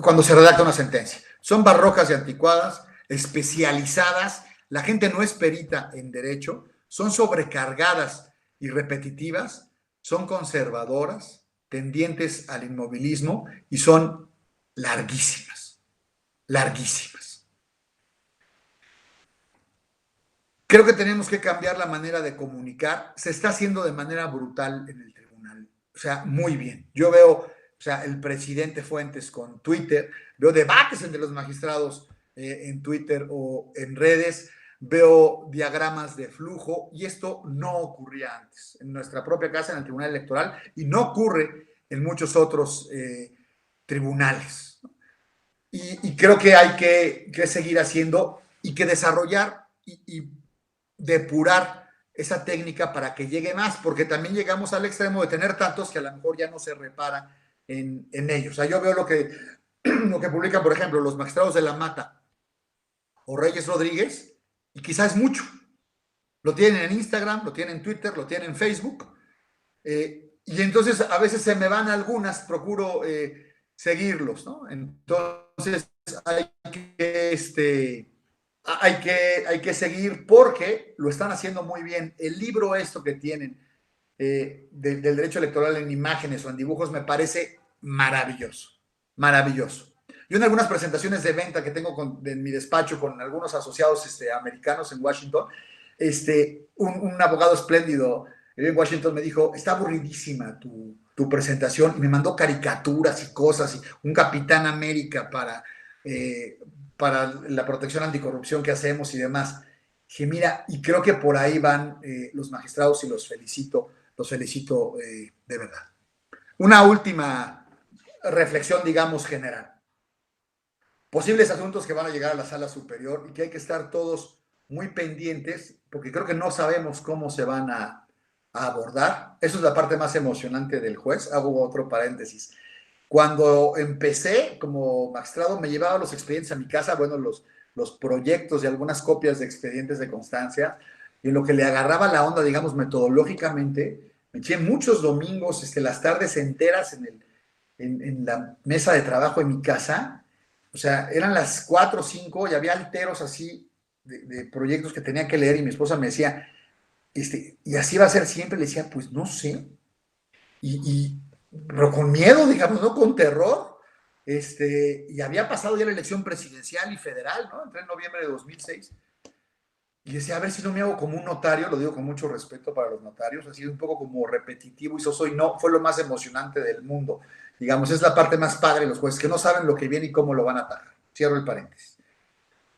cuando se redacta una sentencia? Son barrocas y anticuadas, especializadas, la gente no es perita en derecho, son sobrecargadas y repetitivas, son conservadoras, tendientes al inmovilismo y son larguísimas, larguísimas. Creo que tenemos que cambiar la manera de comunicar. Se está haciendo de manera brutal en el tribunal, o sea, muy bien. Yo veo, o sea, el presidente Fuentes con Twitter, veo debates entre los magistrados en Twitter o en redes, veo diagramas de flujo y esto no ocurría antes en nuestra propia casa, en el Tribunal Electoral, y no ocurre en muchos otros tribunales. Y creo que hay que seguir haciendo y que desarrollar y depurar esa técnica para que llegue más, porque también llegamos al extremo de tener tantos que a lo mejor ya no se repara en ellos. O sea, yo veo lo que publican, por ejemplo, los magistrados de La Mata o Reyes Rodríguez, y quizás es mucho. Lo tienen en Instagram, lo tienen en Twitter, lo tienen en Facebook, y entonces a veces se me van algunas, procuro seguirlos, ¿no? Entonces hay que seguir porque lo están haciendo muy bien. El libro esto que tienen del derecho electoral en imágenes o en dibujos me parece maravilloso, maravilloso. Yo en algunas presentaciones de venta que tengo en mi despacho con algunos asociados americanos en Washington, un abogado espléndido en Washington me dijo, está aburridísima tu presentación, y me mandó caricaturas y cosas, y un Capitán América para la protección anticorrupción que hacemos y demás. Dije, mira, y creo que por ahí van los magistrados y los felicito de verdad. Una última reflexión, digamos, general. posibles asuntos que van a llegar a la sala superior y que hay que estar todos muy pendientes, porque creo que no sabemos cómo se van a abordar. Eso es la parte más emocionante del juez. Hago otro paréntesis. Cuando empecé como magistrado, me llevaba los expedientes a mi casa, bueno, los proyectos y algunas copias de expedientes de constancia, y en lo que le agarraba la onda, digamos, metodológicamente, me eché muchos domingos, las tardes enteras en la mesa de trabajo en mi casa. O sea, eran las 4 o 5 y había alteros así de proyectos que tenía que leer, y mi esposa me decía, y así va a ser siempre. Le decía, pues no sé, y, pero con miedo, digamos, no con terror. Y había pasado ya la elección presidencial y federal, ¿no? Entré en noviembre de 2006. Y decía, a ver si no me hago como un notario, lo digo con mucho respeto para los notarios, ha sido un poco como repetitivo, y eso soy, no, fue lo más emocionante del mundo. Digamos, es la parte más padre de los jueces, que no saben lo que viene y cómo lo van a atacar. Cierro el paréntesis.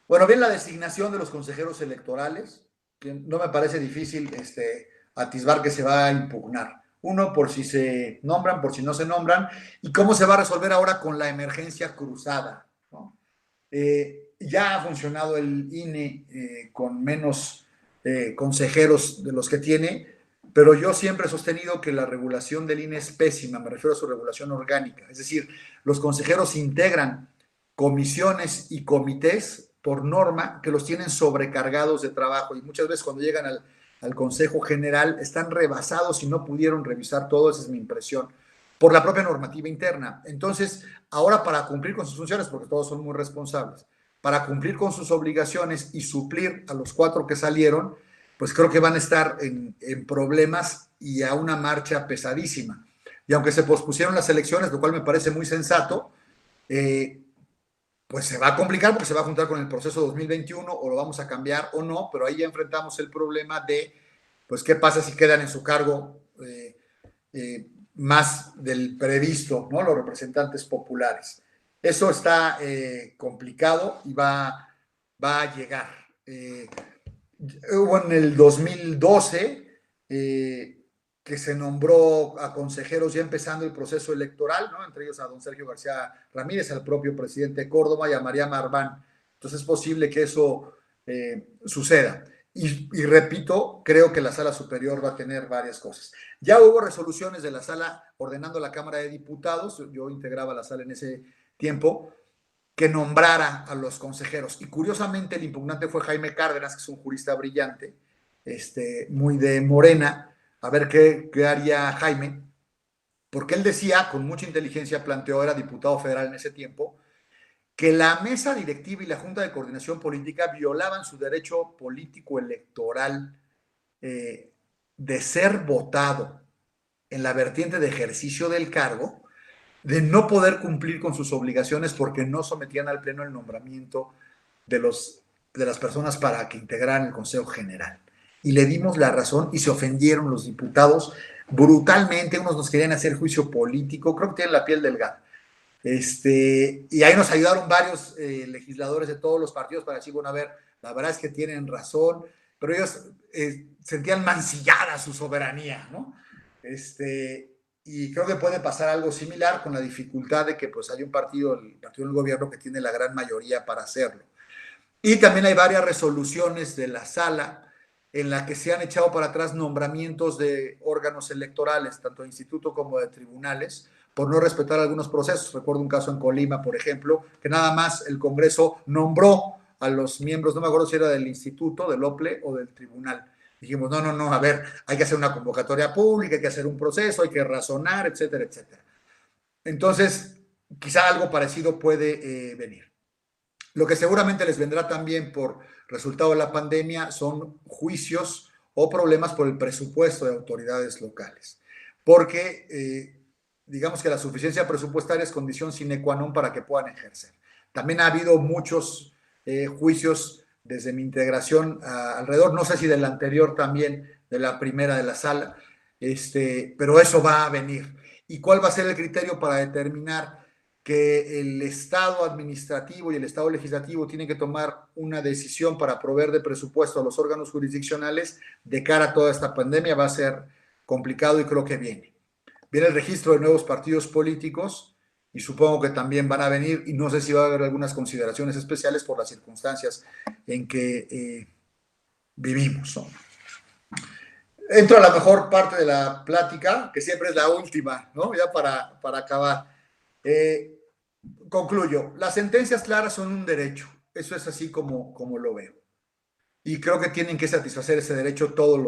Bueno, bien, la designación de los consejeros electorales, que no me parece difícil atisbar que se va a impugnar. Uno, por si se nombran, por si no se nombran, y cómo se va a resolver ahora con la emergencia cruzada, ¿no? Ya ha funcionado el INE con menos consejeros de los que tiene, pero yo siempre he sostenido que la regulación del INE es pésima. Me refiero a su regulación orgánica, es decir, los consejeros integran comisiones y comités por norma que los tienen sobrecargados de trabajo, y muchas veces cuando llegan al Consejo General están rebasados y no pudieron revisar todo. Esa es mi impresión, por la propia normativa interna. Entonces, ahora, para cumplir con sus funciones, porque todos son muy responsables, para cumplir con sus obligaciones y suplir a los 4 que salieron, pues creo que van a estar en problemas y a una marcha pesadísima. Y aunque se pospusieron las elecciones, lo cual me parece muy sensato, pues se va a complicar, porque se va a juntar con el proceso 2021, o lo vamos a cambiar o no, pero ahí ya enfrentamos el problema de, pues, qué pasa si quedan en su cargo más del previsto, ¿no? Los representantes populares. Eso está complicado y va a llegar. Hubo en el 2012 que se nombró a consejeros ya empezando el proceso electoral, ¿no? Entre ellos a don Sergio García Ramírez, al propio presidente Córdoba y a María Marván. Entonces es posible que eso suceda. Y repito, creo que la sala superior va a tener varias cosas. Ya hubo resoluciones de la sala ordenando a la Cámara de Diputados, yo integraba la sala en ese tiempo, que nombrara a los consejeros. Y curiosamente el impugnante fue Jaime Cárdenas, que es un jurista brillante, muy de Morena. A ver qué haría Jaime, porque él decía, con mucha inteligencia planteó, era diputado federal en ese tiempo, que la mesa directiva y la Junta de Coordinación Política violaban su derecho político electoral de ser votado en la vertiente de ejercicio del cargo, de no poder cumplir con sus obligaciones porque no sometían al Pleno el nombramiento de las personas para que integraran el Consejo General. Y le dimos la razón y se ofendieron los diputados brutalmente. Unos nos querían hacer juicio político, creo que tienen la piel delgada. Y ahí nos ayudaron varios legisladores de todos los partidos para decir, bueno, a ver, la verdad es que tienen razón, pero ellos sentían mancillada su soberanía, ¿no? Y creo que puede pasar algo similar, con la dificultad de que pues hay un partido, el partido del gobierno, que tiene la gran mayoría para hacerlo. Y también hay varias resoluciones de la sala en la que se han echado para atrás nombramientos de órganos electorales, tanto de instituto como de tribunales, por no respetar algunos procesos. Recuerdo un caso en Colima, por ejemplo, que nada más el Congreso nombró a los miembros, no me acuerdo si era del instituto, del OPLE o del tribunal. Dijimos, no, a ver, hay que hacer una convocatoria pública, hay que hacer un proceso, hay que razonar, etcétera, etcétera. Entonces, quizá algo parecido puede venir. Lo que seguramente les vendrá también por resultado de la pandemia son juicios o problemas por el presupuesto de autoridades locales, porque digamos que la suficiencia presupuestaria es condición sine qua non para que puedan ejercer. También ha habido muchos juicios desde mi integración alrededor, no sé si del anterior también, de la primera de la sala, pero eso va a venir. ¿Y cuál va a ser el criterio para determinar que el Estado administrativo y el Estado legislativo tienen que tomar una decisión para proveer de presupuesto a los órganos jurisdiccionales de cara a toda esta pandemia? Va a ser complicado y creo que viene. Viene el registro de nuevos partidos políticos y supongo que también van a venir, y no sé si va a haber algunas consideraciones especiales por las circunstancias en que vivimos, ¿no? Entro a la mejor parte de la plática, que siempre es la última, ¿no? Ya para acabar. Concluyo. Las sentencias claras son un derecho. Eso es así como lo veo. Y creo que tienen que satisfacer ese derecho todos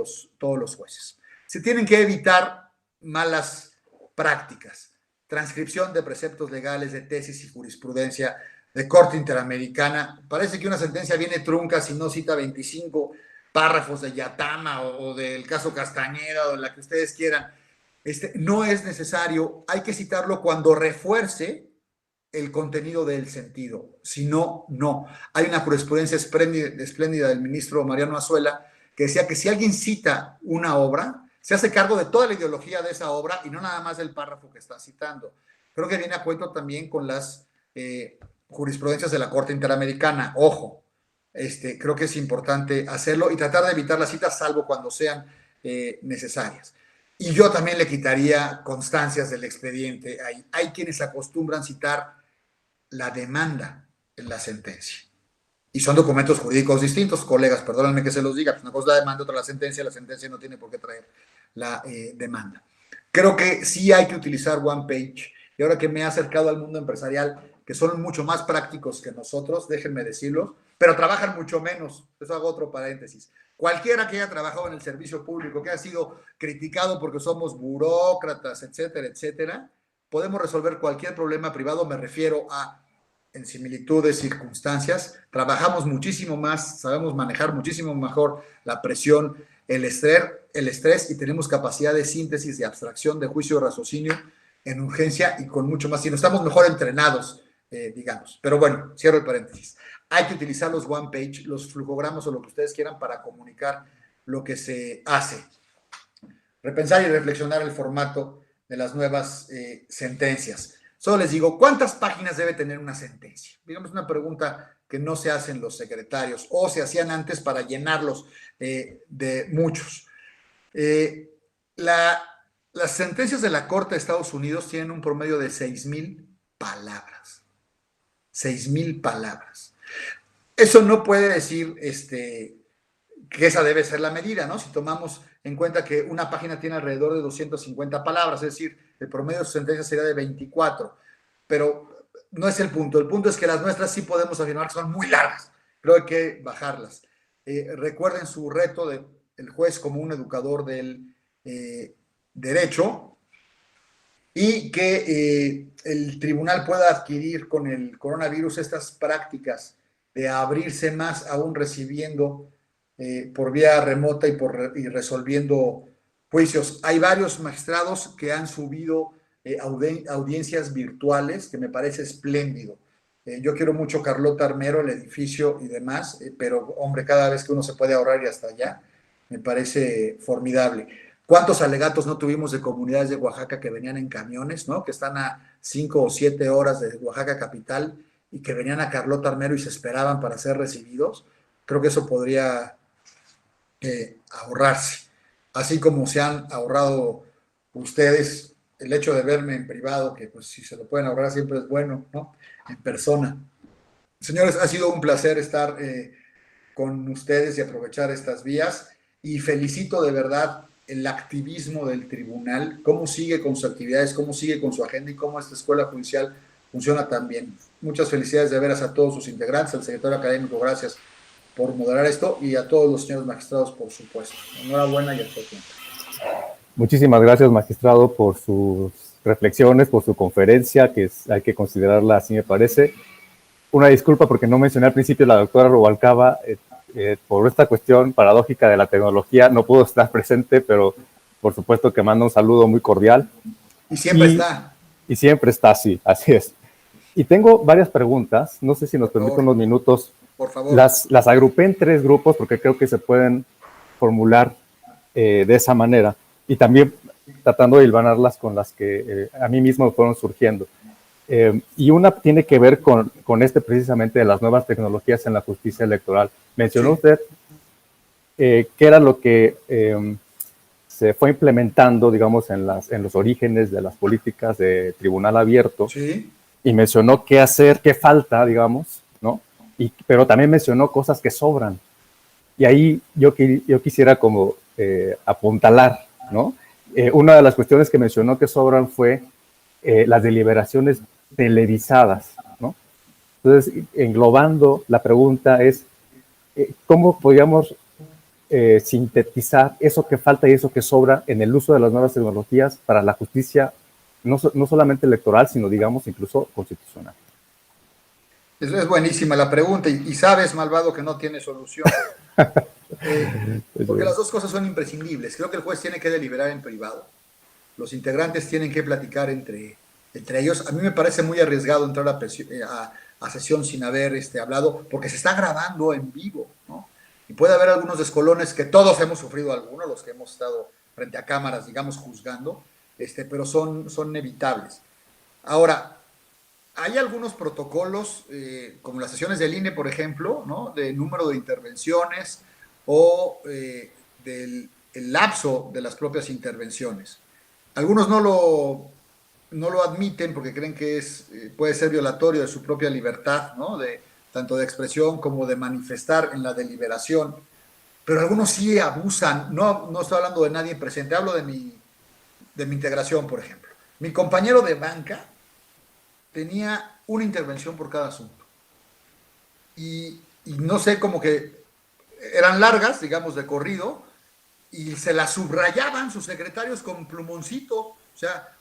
los jueces. Se tienen que evitar malas prácticas. Transcripción de preceptos legales, de tesis y jurisprudencia de Corte Interamericana. Parece que una sentencia viene trunca si no cita 25 párrafos de Yatama o del caso Castañeda o la que ustedes quieran. No es necesario, hay que citarlo cuando refuerce el contenido del sentido. Si no, no. Hay una jurisprudencia espléndida del ministro Mariano Azuela que decía que si alguien cita una obra, se hace cargo de toda la ideología de esa obra y no nada más del párrafo que está citando. Creo que viene a cuento también con las jurisprudencias de la Corte Interamericana. Ojo, creo que es importante hacerlo y tratar de evitar las citas salvo cuando sean necesarias. Y yo también le quitaría constancias del expediente. Hay quienes acostumbran citar la demanda en la sentencia. Y son documentos jurídicos distintos, colegas, perdónenme que se los diga, pues una cosa es la demanda, otra la sentencia no tiene por qué traer la demanda. Creo que sí hay que utilizar One Page, y ahora que me he acercado al mundo empresarial, que son mucho más prácticos que nosotros, déjenme decirlo, pero trabajan mucho menos, eso hago otro paréntesis. Cualquiera que haya trabajado en el servicio público, que haya sido criticado porque somos burócratas, etcétera, etcétera, podemos resolver cualquier problema privado, me refiero a en similitudes, circunstancias, trabajamos muchísimo más, sabemos manejar muchísimo mejor la presión, el estrés y tenemos capacidad de síntesis, de abstracción, de juicio, de raciocinio en urgencia y con mucho más, y no estamos mejor entrenados, digamos. Pero bueno, cierro el paréntesis. Hay que utilizar los one page, los flujogramas o lo que ustedes quieran para comunicar lo que se hace. Repensar y reflexionar el formato de las nuevas sentencias. Solo les digo, ¿cuántas páginas debe tener una sentencia? Digamos una pregunta que no se hacen los secretarios o se hacían antes para llenarlos de muchos. Las sentencias de la Corte de Estados Unidos tienen un promedio de 6,000 palabras. 6,000 palabras. Eso no puede decir que esa debe ser la medida, ¿no? Si tomamos en cuenta que una página tiene alrededor de 250 palabras, es decir, el promedio de su sentencia sería de 24, pero no es el punto. El punto es que las nuestras sí podemos afirmar que son muy largas, pero hay que bajarlas. Recuerden su reto del juez como un educador del derecho y que el tribunal pueda adquirir con el coronavirus estas prácticas de abrirse más aún recibiendo por vía remota y resolviendo juicios. Hay varios magistrados que han subido audiencias virtuales, que me parece espléndido. Yo quiero mucho Carlota Armero, el edificio y demás, pero hombre, cada vez que uno se puede ahorrar y hasta allá, me parece formidable. ¿Cuántos alegatos no tuvimos de comunidades de Oaxaca que venían en camiones, ¿no? Que están a 5 o 7 horas de Oaxaca capital y que venían a Carlota Armero y se esperaban para ser recibidos? Creo que eso podría ahorrarse. Así como se han ahorrado ustedes el hecho de verme en privado, que pues si se lo pueden ahorrar siempre es bueno, ¿no? En persona. Señores, ha sido un placer estar con ustedes y aprovechar estas vías y felicito de verdad el activismo del tribunal, cómo sigue con sus actividades, cómo sigue con su agenda y cómo esta escuela judicial funciona tan bien. Muchas felicidades de veras a todos sus integrantes, al secretario académico, gracias por moderar esto y a todos los señores magistrados, por supuesto. Enhorabuena y a todo tiempo. Muchísimas gracias, magistrado, por sus reflexiones, por su conferencia, que hay que considerarla así, me parece. Una disculpa porque no mencioné al principio a la doctora Rubalcaba, por esta cuestión paradójica de la tecnología, no pudo estar presente, pero por supuesto que manda un saludo muy cordial. Y siempre está. Y siempre está, sí, así es. Y tengo varias preguntas, no sé si nos permite unos minutos. Por favor. Las agrupé en 3 grupos porque creo que se pueden formular de esa manera y también tratando de hilvanarlas con las que a mí mismo fueron surgiendo. Y una tiene que ver con precisamente de las nuevas tecnologías en la justicia electoral. Mencionó usted qué era lo que se fue implementando, digamos, en los orígenes de las políticas de tribunal abierto. Sí. y mencionó qué hacer, qué falta, digamos, ¿no? Pero también mencionó cosas que sobran. Y ahí yo quisiera como apuntalar, ¿no? Una de las cuestiones que mencionó que sobran fue las deliberaciones televisadas, ¿no? Entonces, englobando, la pregunta es, ¿cómo podríamos sintetizar eso que falta y eso que sobra en el uso de las nuevas tecnologías para la justicia, no solamente electoral, sino, digamos, incluso constitucional? Es buenísima la pregunta y sabes, Malvado, que no tiene solución. Porque las dos cosas son imprescindibles. Creo que el juez tiene que deliberar en privado. Los integrantes tienen que platicar entre ellos. A mí me parece muy arriesgado entrar a sesión sin haber hablado, porque se está grabando en vivo, ¿no? Y puede haber algunos descolones que todos hemos sufrido algunos, los que hemos estado frente a cámaras, digamos, juzgando, pero son evitables. Ahora, hay algunos protocolos, como las sesiones del INE, por ejemplo, ¿no? De número de intervenciones o del el lapso de las propias intervenciones. Algunos no lo admiten porque creen que puede ser violatorio de su propia libertad, ¿no? Tanto de expresión como de manifestar en la deliberación. Pero algunos sí abusan. No estoy hablando de nadie presente, hablo de mi integración, por ejemplo. Mi compañero de banca tenía una intervención por cada asunto. Y no sé, como que eran largas, digamos, de corrido, y se las subrayaban sus secretarios con plumoncito. O sea,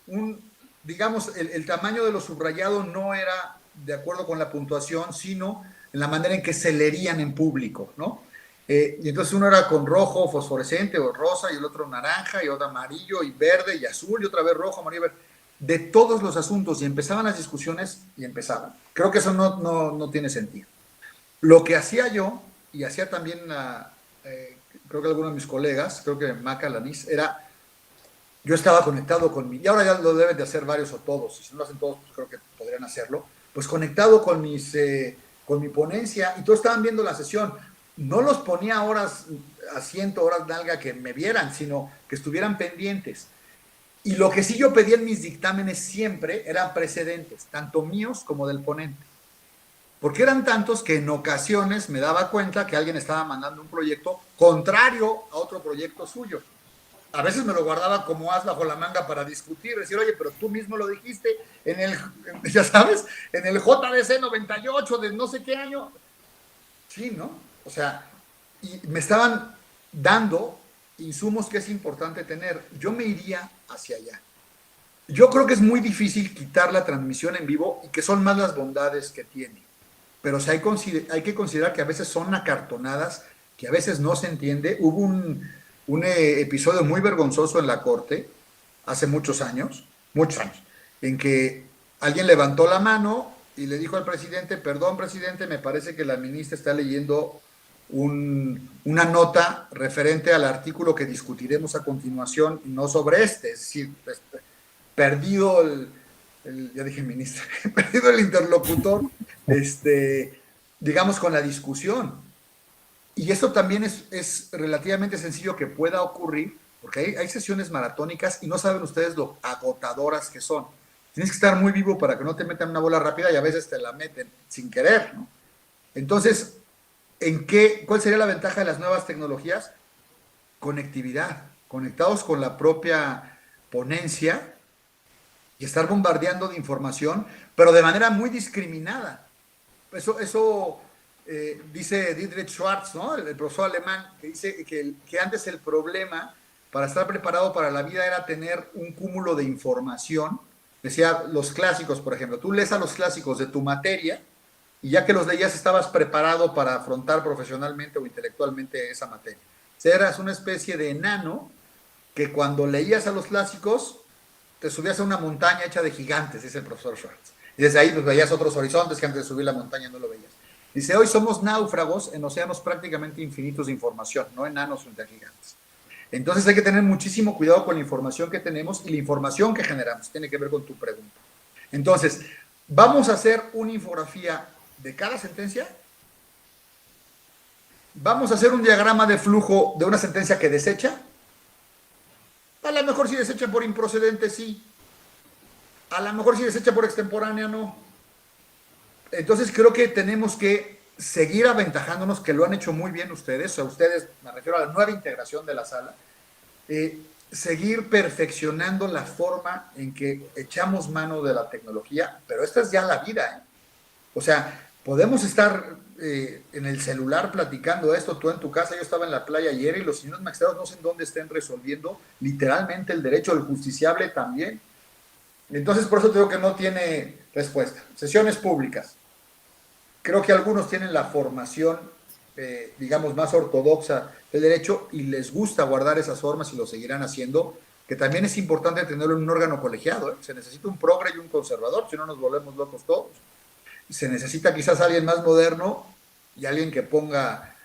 digamos, el tamaño de lo subrayado no era de acuerdo con la puntuación, sino en la manera en que se leerían en público, ¿no? Y entonces uno era con rojo fosforescente o rosa, y el otro naranja, y otro amarillo, y verde, y azul, y otra vez rojo, amarillo, verde, de todos los asuntos, y empezaban las discusiones, y empezaban. Creo que eso no tiene sentido. Lo que hacía yo, y hacía también creo que algunos de mis colegas, creo que Maca Lanís, yo estaba conectado con y ahora ya lo deben de hacer varios o todos, y si no lo hacen todos, pues creo que podrían hacerlo, pues conectado con mi ponencia, y todos estaban viendo la sesión. No los ponía horas asiento, horas nalga que me vieran, sino que estuvieran pendientes. Y lo que sí yo pedía en mis dictámenes siempre eran precedentes, tanto míos como del ponente. Porque eran tantos que en ocasiones me daba cuenta que alguien estaba mandando un proyecto contrario a otro proyecto suyo. A veces me lo guardaba como as bajo la manga para discutir, decir, oye, pero tú mismo lo dijiste ya sabes, en el JDC 98 de no sé qué año. Sí, ¿no? O sea, y me estaban dando insumos que es importante tener. Yo me iría hacia allá. Yo creo que es muy difícil quitar la transmisión en vivo y que son más las bondades que tiene. Pero sí hay que considerar que a veces son acartonadas, que a veces no se entiende. Hubo un episodio muy vergonzoso en la Corte hace muchos años, en que alguien levantó la mano y le dijo al presidente, perdón, presidente, me parece que la ministra está leyendo una nota referente al artículo que discutiremos a continuación, no sobre es decir, perdido ya dije ministra, perdido el interlocutor, digamos, con la discusión. Y esto también es relativamente sencillo que pueda ocurrir, porque hay sesiones maratónicas y no saben ustedes lo agotadoras que son. Tienes que estar muy vivo para que no te metan una bola rápida, y a veces te la meten sin querer, ¿no? Entonces, ¿cuál sería la ventaja de las nuevas tecnologías? Conectividad, conectados con la propia ponencia y estar bombardeando de información, pero de manera muy discriminada. Eso dice Dietrich Schwartz, ¿no? El profesor alemán, que dice que antes el problema para estar preparado para la vida era tener un cúmulo de información. Decía los clásicos, por ejemplo, tú lees a los clásicos de tu materia y ya que los leías estabas preparado para afrontar profesionalmente o intelectualmente esa materia. O sea, eras una especie de enano que cuando leías a los clásicos te subías a una montaña hecha de gigantes, dice el profesor Schwartz. Y desde ahí pues, veías otros horizontes que antes de subir la montaña no lo veías. Dice, hoy somos náufragos en océanos prácticamente infinitos de información, no enanos frente a gigantes. Entonces hay que tener muchísimo cuidado con la información que tenemos y la información que generamos. Tiene que ver con tu pregunta. Entonces, vamos a hacer una infografía de cada sentencia. Vamos a hacer un diagrama de flujo de una sentencia que desecha. A lo mejor si desecha por improcedente, sí. A lo mejor si desecha por extemporánea, no. Entonces creo que tenemos que seguir aventajándonos, que lo han hecho muy bien ustedes, o sea, ustedes, me refiero a la nueva integración de la sala, seguir perfeccionando la forma en que echamos mano de la tecnología, pero esta es ya la vida, ¿eh? O sea, podemos estar en el celular platicando esto, tú en tu casa, yo estaba en la playa ayer y los señores magistrados no sé en dónde estén resolviendo literalmente el derecho del justiciable también. Entonces, por eso te digo que no tiene respuesta. Sesiones públicas. Creo que algunos tienen la formación, digamos, más ortodoxa del derecho y les gusta guardar esas formas y lo seguirán haciendo, que también es importante tenerlo en un órgano colegiado, ¿eh? Se necesita un progre y un conservador, si no nos volvemos locos todos. Se necesita quizás alguien más moderno y alguien que ponga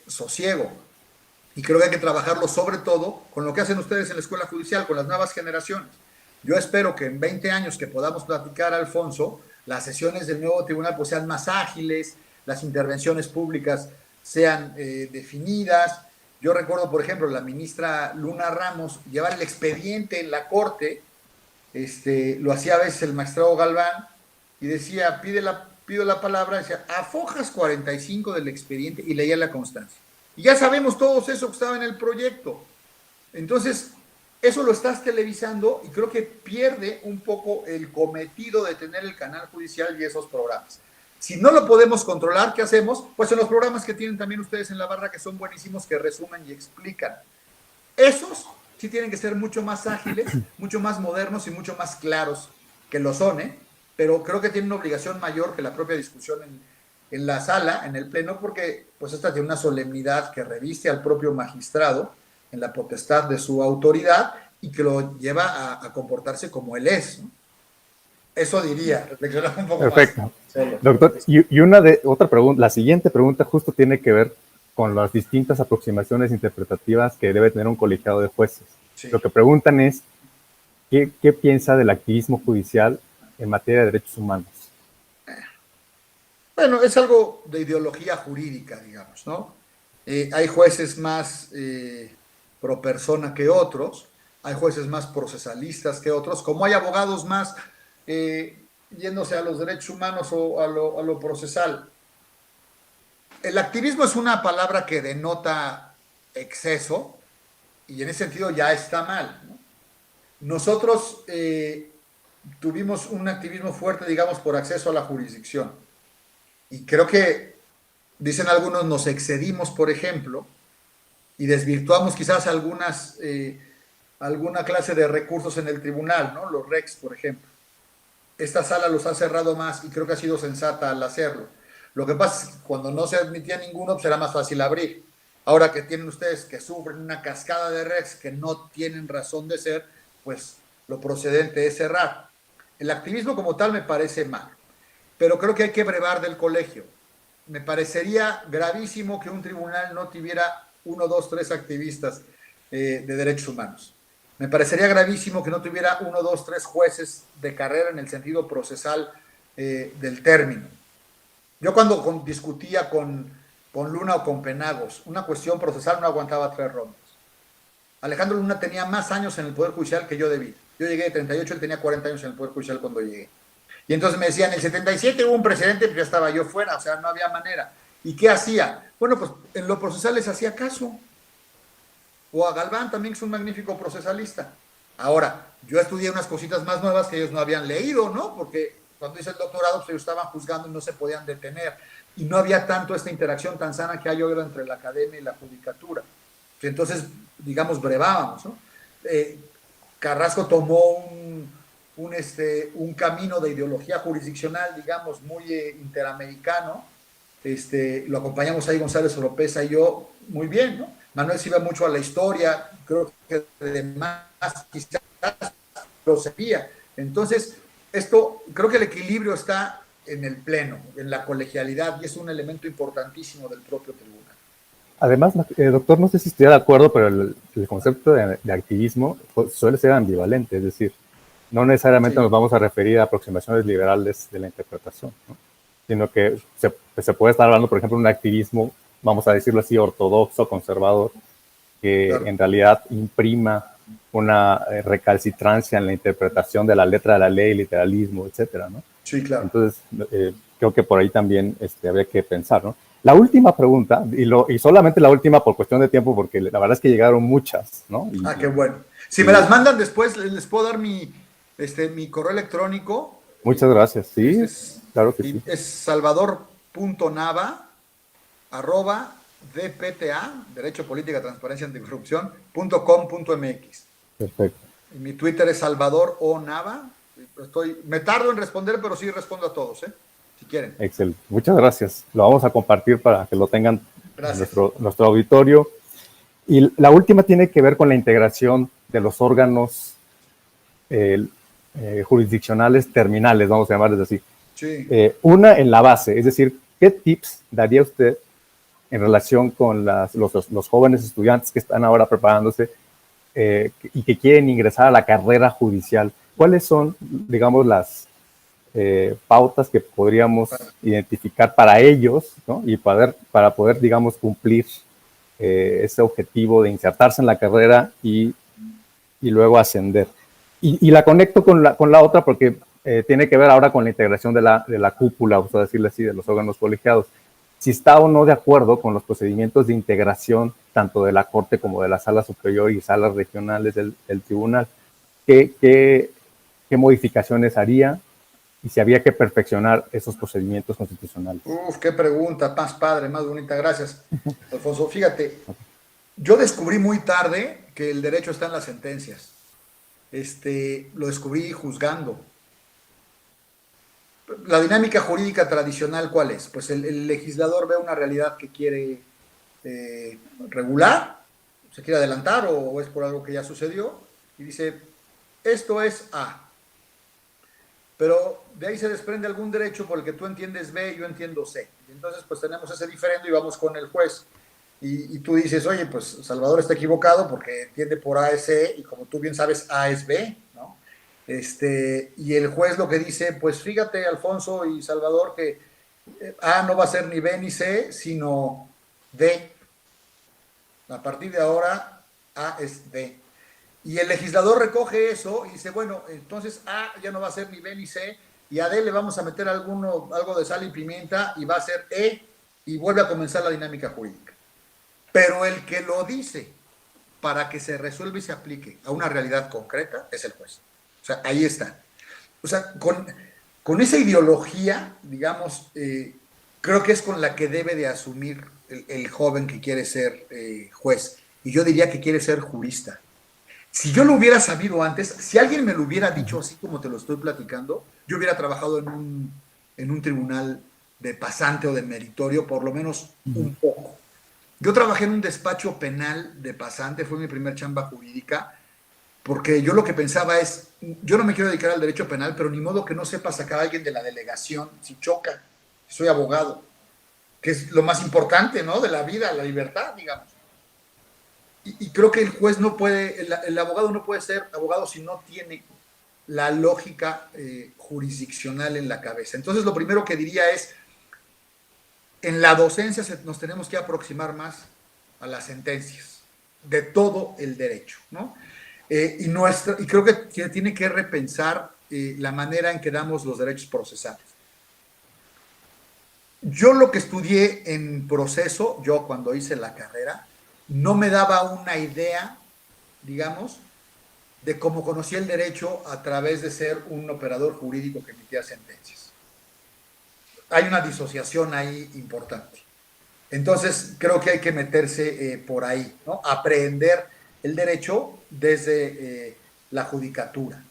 sosiego. Y creo que hay que trabajarlo sobre todo con lo que hacen ustedes en la escuela judicial, con las nuevas generaciones. Yo espero que en 20 años que podamos platicar, Alfonso, las sesiones del nuevo tribunal pues sean más ágiles, las intervenciones públicas sean definidas. Yo recuerdo, por ejemplo, la ministra Luna Ramos llevar el expediente en la corte, lo hacía a veces el magistrado Galván, y decía, pido la palabra, decía, a fojas 45 del expediente, y leía la constancia. Y ya sabemos todos eso que estaba en el proyecto. Entonces, eso lo estás televisando y creo que pierde un poco el cometido de tener el canal judicial y esos programas. Si no lo podemos controlar, ¿qué hacemos? Pues en los programas que tienen también ustedes en la barra, que son buenísimos, que resumen y explican. Esos sí tienen que ser mucho más ágiles, mucho más modernos y mucho más claros, que lo son, ¿eh? Pero creo que tienen una obligación mayor que la propia discusión en la sala, en el pleno, porque pues esta tiene una solemnidad que reviste al propio magistrado en la potestad de su autoridad y que lo lleva a comportarse como él es, ¿no? Eso diría, reflexionar un poco Perfecto. más. Doctor, y otra pregunta, la siguiente pregunta justo tiene que ver con las distintas aproximaciones interpretativas que debe tener un colegiado de jueces. Sí. Lo que preguntan es, ¿qué piensa del activismo judicial en materia de derechos humanos? Bueno, es algo de ideología jurídica, digamos, ¿no? Hay jueces más pro persona que otros, hay jueces más procesalistas que otros, como hay abogados más yéndose a los derechos humanos o a lo procesal. El activismo es una palabra que denota exceso y en ese sentido ya está mal, ¿no? Nosotros tuvimos un activismo fuerte, digamos, por acceso a la jurisdicción. Y creo que, dicen algunos, nos excedimos, por ejemplo, y desvirtuamos quizás alguna clase de recursos en el tribunal, ¿no? Los RECs, por ejemplo. Esta sala los ha cerrado más y creo que ha sido sensata al hacerlo. Lo que pasa es que cuando no se admitía ninguno, pues era más fácil abrir. Ahora que tienen ustedes que sufren una cascada de RECs que no tienen razón de ser, pues lo procedente es cerrar. El activismo como tal me parece mal, pero creo que hay que brevar del colegio. Me parecería gravísimo que un tribunal no tuviera 1, 2, 3 activistas de derechos humanos. Me parecería gravísimo que no tuviera 1, 2, 3 jueces de carrera en el sentido procesal del término. Yo cuando discutía con Luna o con Penagos, una cuestión procesal no aguantaba 3 rondas. Alejandro Luna tenía más años en el Poder Judicial que yo debí. Yo llegué de 38, él tenía 40 años en el Poder Judicial cuando llegué. Y entonces me decían, en el 77 hubo un precedente, pero ya estaba yo fuera, o sea, no había manera. ¿Y qué hacía? Bueno, pues en lo procesal les hacía caso. O a Galván también, que es un magnífico procesalista. Ahora, yo estudié unas cositas más nuevas que ellos no habían leído, ¿no? Porque cuando hice el doctorado, pues ellos estaban juzgando y no se podían detener. Y no había tanto esta interacción tan sana que hay hoy entre la academia y la judicatura. Entonces, digamos, brevábamos, ¿no? Carrasco tomó un camino de ideología jurisdiccional, digamos, muy interamericano. Lo acompañamos ahí González Oropesa y yo muy bien, ¿no? Manuel se iba mucho a la historia, creo que además quizás lo sabía. Entonces, creo que el equilibrio está en el pleno, en la colegialidad, y es un elemento importantísimo del propio tribunal. Además, doctor, no sé si estoy de acuerdo, pero el concepto de activismo suele ser ambivalente, es decir, no necesariamente nos vamos a referir a aproximaciones liberales de la interpretación, ¿no? Sino que se puede estar hablando, por ejemplo, de un activismo, vamos a decirlo así, ortodoxo, conservador, que en realidad imprima una recalcitrancia en la interpretación de la letra de la ley, literalismo, etcétera, ¿no? Sí, claro. Entonces, creo que por ahí también habría que pensar, ¿no? La última pregunta, y solamente la última por cuestión de tiempo, porque la verdad es que llegaron muchas, ¿no? Qué bueno. Si me las mandan después, les puedo dar mi correo electrónico. Muchas gracias, sí, claro que sí. Es salvador.nava@dpta, Derecho, Política, Transparencia, Anticorrupción.com.mx. Perfecto. Y mi Twitter es Salvador O Nava. Me tardo en responder, pero sí respondo a todos, si quieren. Excelente. Muchas gracias. Lo vamos a compartir para que lo tengan en nuestro auditorio. Y la última tiene que ver con la integración de los órganos jurisdiccionales terminales, vamos a llamarles así. Sí. Una en la base, es decir, ¿qué tips daría usted en relación con los jóvenes estudiantes que están ahora preparándose y que quieren ingresar a la carrera judicial? ¿Cuáles son, digamos, las pautas que podríamos identificar para ellos, ¿no? Y para poder, digamos, cumplir ese objetivo de insertarse en la carrera y luego ascender? Y la conecto con la otra porque tiene que ver ahora con la integración de la cúpula, vamos a decirle así, de los órganos colegiados. Si está o no de acuerdo con los procedimientos de integración tanto de la Corte como de la Sala Superior y salas regionales del tribunal. ¿Qué modificaciones haría y si había que perfeccionar esos procedimientos constitucionales? Qué pregunta, más padre, más bonita, gracias, Alfonso. Fíjate, yo descubrí muy tarde que el derecho está en las sentencias. Lo descubrí juzgando. La dinámica jurídica tradicional, ¿cuál es? Pues el legislador ve una realidad que quiere regular, se quiere adelantar o es por algo que ya sucedió y dice, esto es A. Pero de ahí se desprende algún derecho por el que tú entiendes B y yo entiendo C. Entonces, pues tenemos ese diferendo y vamos con el juez. Y tú dices, oye, pues Salvador está equivocado porque entiende por A es C y como tú bien sabes, A es B, ¿no? Y el juez lo que dice, pues fíjate, Alfonso y Salvador, que A no va a ser ni B ni C, sino D. A partir de ahora, A es D. Y el legislador recoge eso y dice, bueno, entonces A ya no va a ser ni B ni C, y a D le vamos a meter algo de sal y pimienta y va a ser E, y vuelve a comenzar la dinámica jurídica. Pero el que lo dice para que se resuelva y se aplique a una realidad concreta es el juez. O sea, ahí está. O sea, con esa ideología, digamos, creo que es con la que debe de asumir el joven que quiere ser juez. Y yo diría que quiere ser jurista. Si yo lo hubiera sabido antes, si alguien me lo hubiera dicho así como te lo estoy platicando, yo hubiera trabajado en un tribunal de pasante o de meritorio, por lo menos un poco. Yo trabajé en un despacho penal de pasante, fue mi primer chamba jurídica, porque yo lo que pensaba es, yo no me quiero dedicar al derecho penal, pero ni modo que no sepa sacar a alguien de la delegación si choca. Soy abogado, que es lo más importante, ¿no? De la vida, la libertad, digamos. Y creo que el juez no puede, el abogado no puede ser abogado si no tiene la lógica jurisdiccional en la cabeza. Entonces, lo primero que diría es, en la docencia nos tenemos que aproximar más a las sentencias de todo el derecho, ¿no? Y creo que tiene que repensar la manera en que damos los derechos procesales. Yo lo que estudié en proceso, yo cuando hice la carrera, no me daba una idea, digamos, de cómo conocía el derecho a través de ser un operador jurídico que emitía sentencias. Hay una disociación ahí importante. Entonces, creo que hay que meterse por ahí, ¿no? Aprender el derecho desde la judicatura.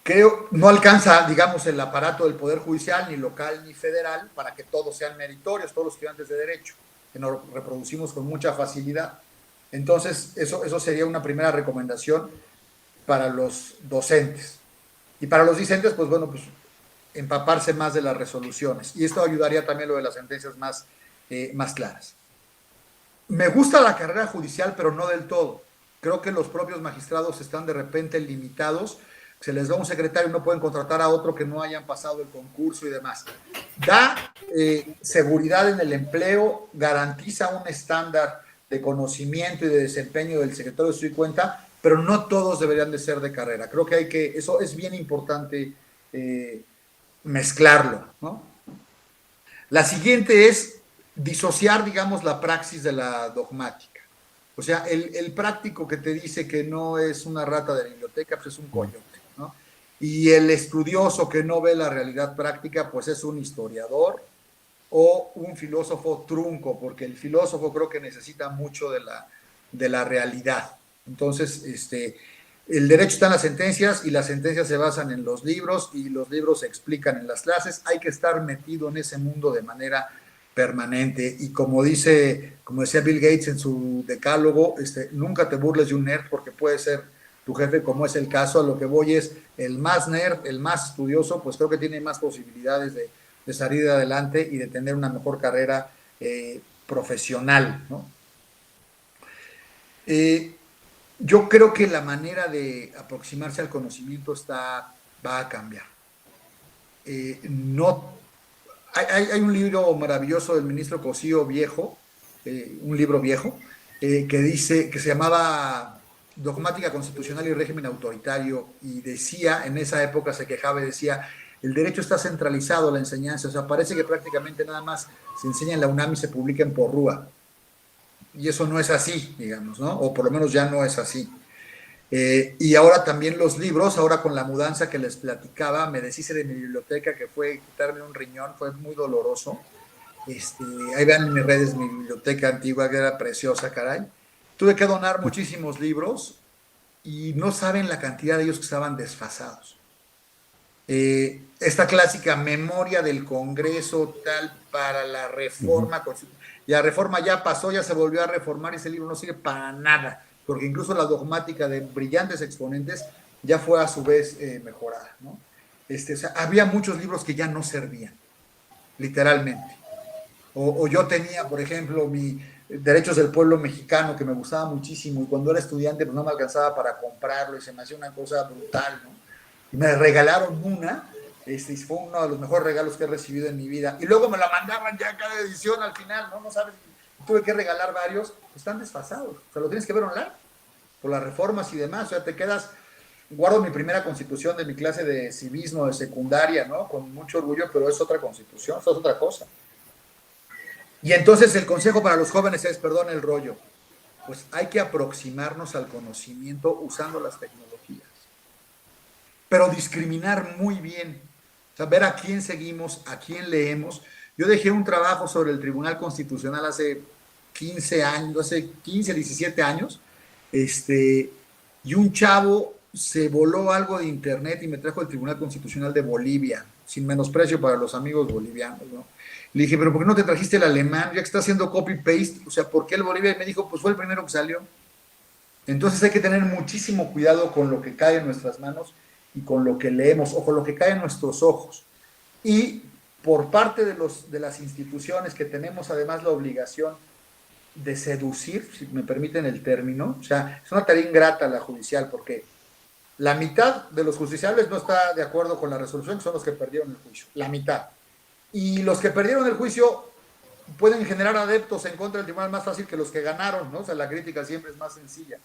Creo, no alcanza, digamos, el aparato del Poder Judicial, ni local ni federal, para que todos sean meritorios, todos los estudiantes de derecho, que nos reproducimos con mucha facilidad. Entonces, eso sería una primera recomendación para los docentes. Y para los discentes, pues bueno, pues empaparse más de las resoluciones. Y esto ayudaría también lo de las sentencias más claras. Me gusta la carrera judicial, pero no del todo. Creo que los propios magistrados están de repente limitados. Se les da un secretario y no pueden contratar a otro que no hayan pasado el concurso y demás. Da seguridad en el empleo, garantiza un estándar de conocimiento y de desempeño del secretario de su cuenta, pero no todos deberían de ser de carrera. Creo que eso es bien importante mezclarlo, ¿no? La siguiente es disociar, digamos, la praxis de la dogmática. O sea, el práctico que te dice que no es una rata de biblioteca, pues es un coyote, ¿no? Y el estudioso que no ve la realidad práctica, pues es un historiador o un filósofo trunco, porque el filósofo creo que necesita mucho de la realidad. Entonces, el derecho está en las sentencias y las sentencias se basan en los libros y los libros se explican en las clases. Hay que estar metido en ese mundo de manera permanente y como decía Bill Gates en su decálogo, nunca te burles de un nerd porque puede ser tu jefe, como es el caso. A lo que voy es el más nerd, el más estudioso, pues creo que tiene más posibilidades de salir adelante y de tener una mejor carrera profesional, ¿no? Yo creo que la manera de aproximarse al conocimiento va a cambiar. No, hay un libro maravilloso del ministro Cosío Viejo, un libro viejo, que se llamaba Dogmática Constitucional y Régimen Autoritario, y decía, en esa época se quejaba y decía, el derecho está centralizado, la enseñanza, o sea, parece que prácticamente nada más se enseña en la UNAM y se publica en Porrúa. Y eso no es así, digamos, ¿no? O por lo menos ya no es así. Y ahora también los libros, ahora con la mudanza que les platicaba, me deshice de mi biblioteca, que fue quitarme un riñón, fue muy doloroso. Ahí vean en mis redes mi biblioteca antigua, que era preciosa, caray. Tuve que donar muchísimos libros y no saben la cantidad de ellos que estaban desfasados. Esta clásica memoria del Congreso tal para la reforma, y la reforma ya pasó, ya se volvió a reformar y ese libro no sirve para nada, porque incluso la dogmática de brillantes exponentes ya fue a su vez mejorada, ¿no? O sea, había muchos libros que ya no servían, literalmente. O yo tenía, por ejemplo, mi Derechos del Pueblo Mexicano, que me gustaba muchísimo, y cuando era estudiante pues no me alcanzaba para comprarlo y se me hacía una cosa brutal, ¿no? Y me regalaron una, y fue uno de los mejores regalos que he recibido en mi vida. Y luego me la mandaban ya cada edición al final, ¿no? No sabes, tuve que regalar varios, pues están desfasados. O sea, lo tienes que ver online, por las reformas y demás. O sea, te quedas, guardo mi primera constitución de mi clase de civismo de secundaria, ¿no? Con mucho orgullo, pero es otra constitución, eso es otra cosa. Y entonces el consejo para los jóvenes es, perdón el rollo, pues hay que aproximarnos al conocimiento usando las tecnologías, pero discriminar muy bien, saber a quién seguimos, a quién leemos. Yo dejé un trabajo sobre el Tribunal Constitucional hace 15 años, hace 15, 17 años, y un chavo se voló algo de internet y me trajo el Tribunal Constitucional de Bolivia, sin menosprecio para los amigos bolivianos, ¿no? Le dije, pero ¿por qué no te trajiste el alemán? Ya que está haciendo copy-paste, o sea, ¿por qué el Bolivia? Y me dijo, pues fue el primero que salió. Entonces hay que tener muchísimo cuidado con lo que cae en nuestras manos y con lo que leemos o con lo que cae en nuestros ojos. Y por parte de las instituciones que tenemos además la obligación de seducir, si me permiten el término, o sea, es una tarea ingrata la judicial porque la mitad de los justiciables no está de acuerdo con la resolución, que son los que perdieron el juicio, la mitad. Y los que perdieron el juicio pueden generar adeptos en contra del tribunal más fácil que los que ganaron, ¿no? O sea, la crítica siempre es más sencilla.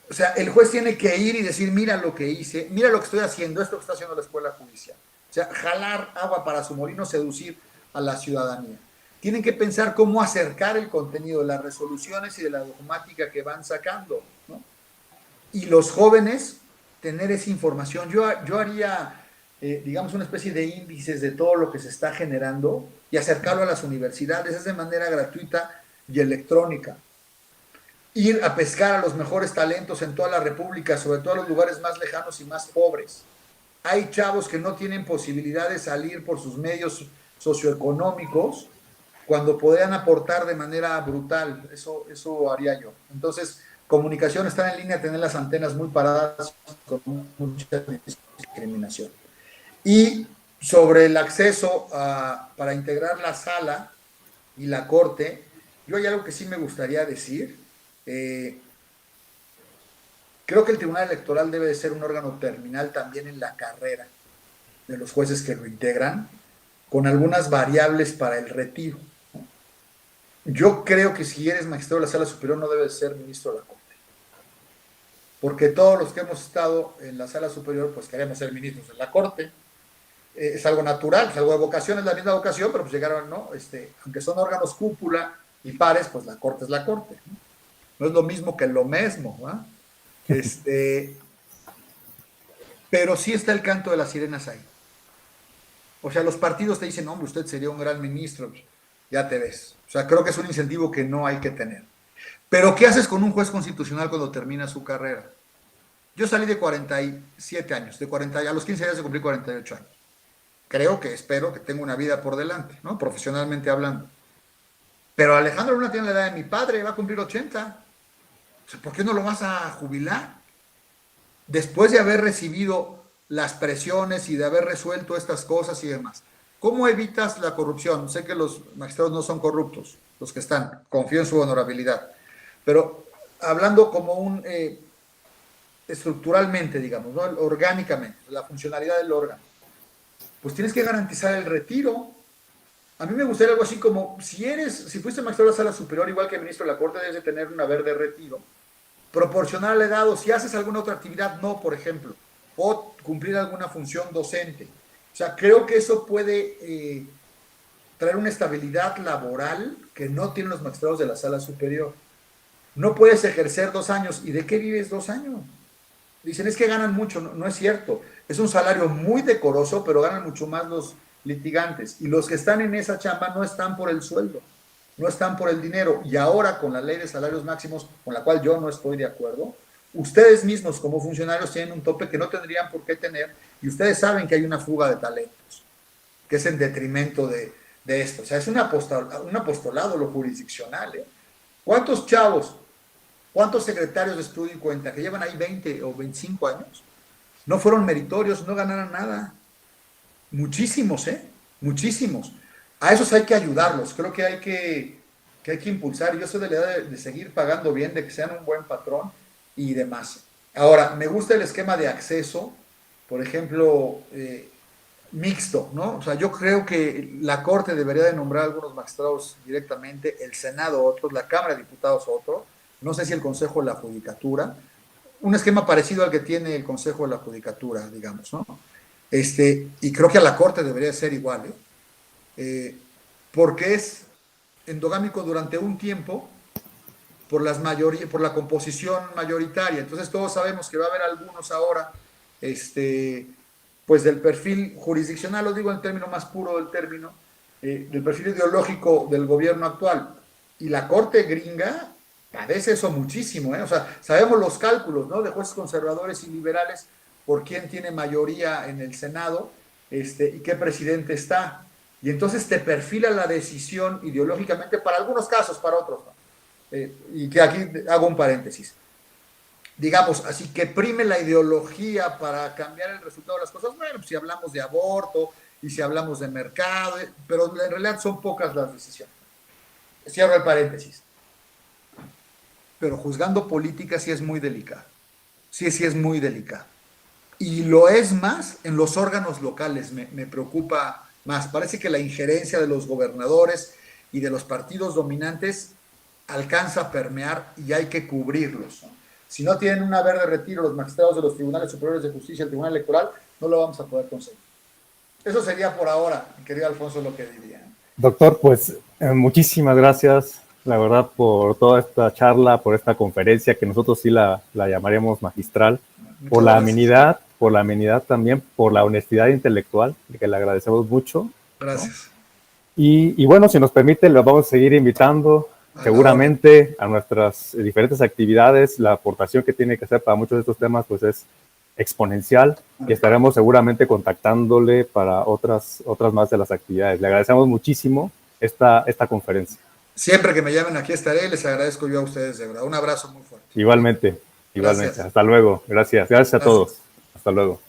O sea, el juez tiene que ir y decir, mira lo que hice, mira lo que estoy haciendo, esto que está haciendo la escuela judicial. O sea, jalar agua para su molino, seducir a la ciudadanía. Tienen que pensar cómo acercar el contenido de las resoluciones y de la dogmática que van sacando, ¿no? Y los jóvenes, tener esa información. Yo haría digamos, una especie de índices de todo lo que se está generando y acercarlo a las universidades, es de manera gratuita y electrónica. Ir a pescar a los mejores talentos en toda la República, sobre todo en los lugares más lejanos y más pobres. Hay chavos que no tienen posibilidad de salir por sus medios socioeconómicos cuando podrían aportar de manera brutal. Eso haría yo. Entonces, comunicación, estar en línea, tener las antenas muy paradas con mucha discriminación. Y sobre el acceso para integrar la sala y la corte, yo hay algo que sí me gustaría decir. Creo que el Tribunal Electoral debe de ser un órgano terminal también en la carrera de los jueces que lo integran, con algunas variables para el retiro. Yo creo que si eres magistrado de la Sala Superior no debes ser ministro de la Corte. Porque todos los que hemos estado en la Sala Superior, pues queremos ser ministros de la Corte. es algo natural, es algo de vocación, es la misma vocación, pero pues llegaron, ¿no? Aunque son órganos cúpula y pares, pues la corte es la corte, ¿no? No es lo mismo que lo mismo, ¿va? Pero sí está el canto de las sirenas ahí. O sea, los partidos te dicen, hombre, usted sería un gran ministro, ya te ves. O sea, creo que es un incentivo que no hay que tener. Pero, ¿qué haces con un juez constitucional cuando termina su carrera? Yo salí de 47 años, a los 15 días de cumplir 48 años. Espero que tenga una vida por delante, ¿no? Profesionalmente hablando. Pero Alejandro Luna tiene la edad de mi padre, va a cumplir 80. O sea, ¿por qué no lo vas a jubilar? Después de haber recibido las presiones y de haber resuelto estas cosas y demás. ¿Cómo evitas la corrupción? Sé que los magistrados no son corruptos, los que están, confío en su honorabilidad. Pero hablando como estructuralmente, digamos, ¿no? Orgánicamente, la funcionalidad del órgano, pues tienes que garantizar el retiro. A mí me gustaría algo así como, si fuiste magistrado de la sala superior, igual que ministro de la Corte, debes de tener un haber de retiro proporcional al edad, si haces alguna otra actividad, no, por ejemplo, o cumplir alguna función docente. O sea, creo que eso puede traer una estabilidad laboral que no tienen los magistrados de la sala superior. No puedes ejercer 2 años. ¿Y de qué vives 2 años? Dicen, es que ganan mucho. No, no es cierto. Es un salario muy decoroso, pero ganan mucho más los litigantes. Y los que están en esa chamba no están por el sueldo, no están por el dinero. Y ahora con la ley de salarios máximos, con la cual yo no estoy de acuerdo, ustedes mismos como funcionarios tienen un tope que no tendrían por qué tener, y ustedes saben que hay una fuga de talentos, que es en detrimento de esto. O sea, es un apostolado lo jurisdiccional, ¿eh? ¿Cuántos chavos, cuántos secretarios de estudio y cuenta que llevan ahí 20 o 25 años no fueron meritorios, no ganaron nada? Muchísimos, muchísimos. A esos hay que ayudarlos, creo que hay que impulsar. Yo soy de la idea de seguir pagando bien, de que sean un buen patrón y demás. Ahora, me gusta el esquema de acceso, por ejemplo, mixto, ¿no? O sea, yo creo que la Corte debería de nombrar a algunos magistrados directamente, el Senado otros, la Cámara de Diputados otro, no sé si el Consejo de la Judicatura, un esquema parecido al que tiene el Consejo de la Judicatura, digamos, ¿no? Y creo que a la Corte debería ser igual, porque es endogámico durante un tiempo por la composición mayoritaria. Entonces todos sabemos que va a haber algunos ahora, pues del perfil jurisdiccional, lo digo en el término más puro del término, del perfil ideológico del gobierno actual. Y la Corte gringa padece eso muchísimo, O sea, sabemos los cálculos, ¿no? De jueces conservadores y liberales por quién tiene mayoría en el Senado, y qué presidente está. Y entonces te perfila la decisión ideológicamente para algunos casos, para otros no. Y que aquí hago un paréntesis. Digamos, así que prime la ideología para cambiar el resultado de las cosas. Bueno, pues si hablamos de aborto y si hablamos de mercado, pero en realidad son pocas las decisiones. Cierro el paréntesis. Pero juzgando política sí es muy delicado. Sí es muy delicado. Y lo es más en los órganos locales, me preocupa más. Parece que la injerencia de los gobernadores y de los partidos dominantes alcanza a permear y hay que cubrirlos, ¿no? Si no tienen un haber de retiro los magistrados de los tribunales superiores de justicia, el tribunal electoral, no lo vamos a poder conseguir. Eso sería por ahora, mi querido Alfonso, lo que diría. Doctor, pues muchísimas gracias, la verdad, por toda esta charla, por esta conferencia, que nosotros sí la llamaríamos magistral, por la amenidad también, por la honestidad intelectual, que le agradecemos mucho. Gracias. ¿No? Y bueno, si nos permite, los vamos a seguir invitando seguramente a nuestras diferentes actividades. La aportación que tiene que hacer para muchos de estos temas pues es exponencial y estaremos seguramente contactándole para otras más de las actividades. Le agradecemos muchísimo esta conferencia. Siempre que me llamen aquí estaré, les agradezco yo a ustedes, de verdad. Un abrazo muy fuerte. Igualmente. Hasta luego. Gracias a todos. Hasta luego.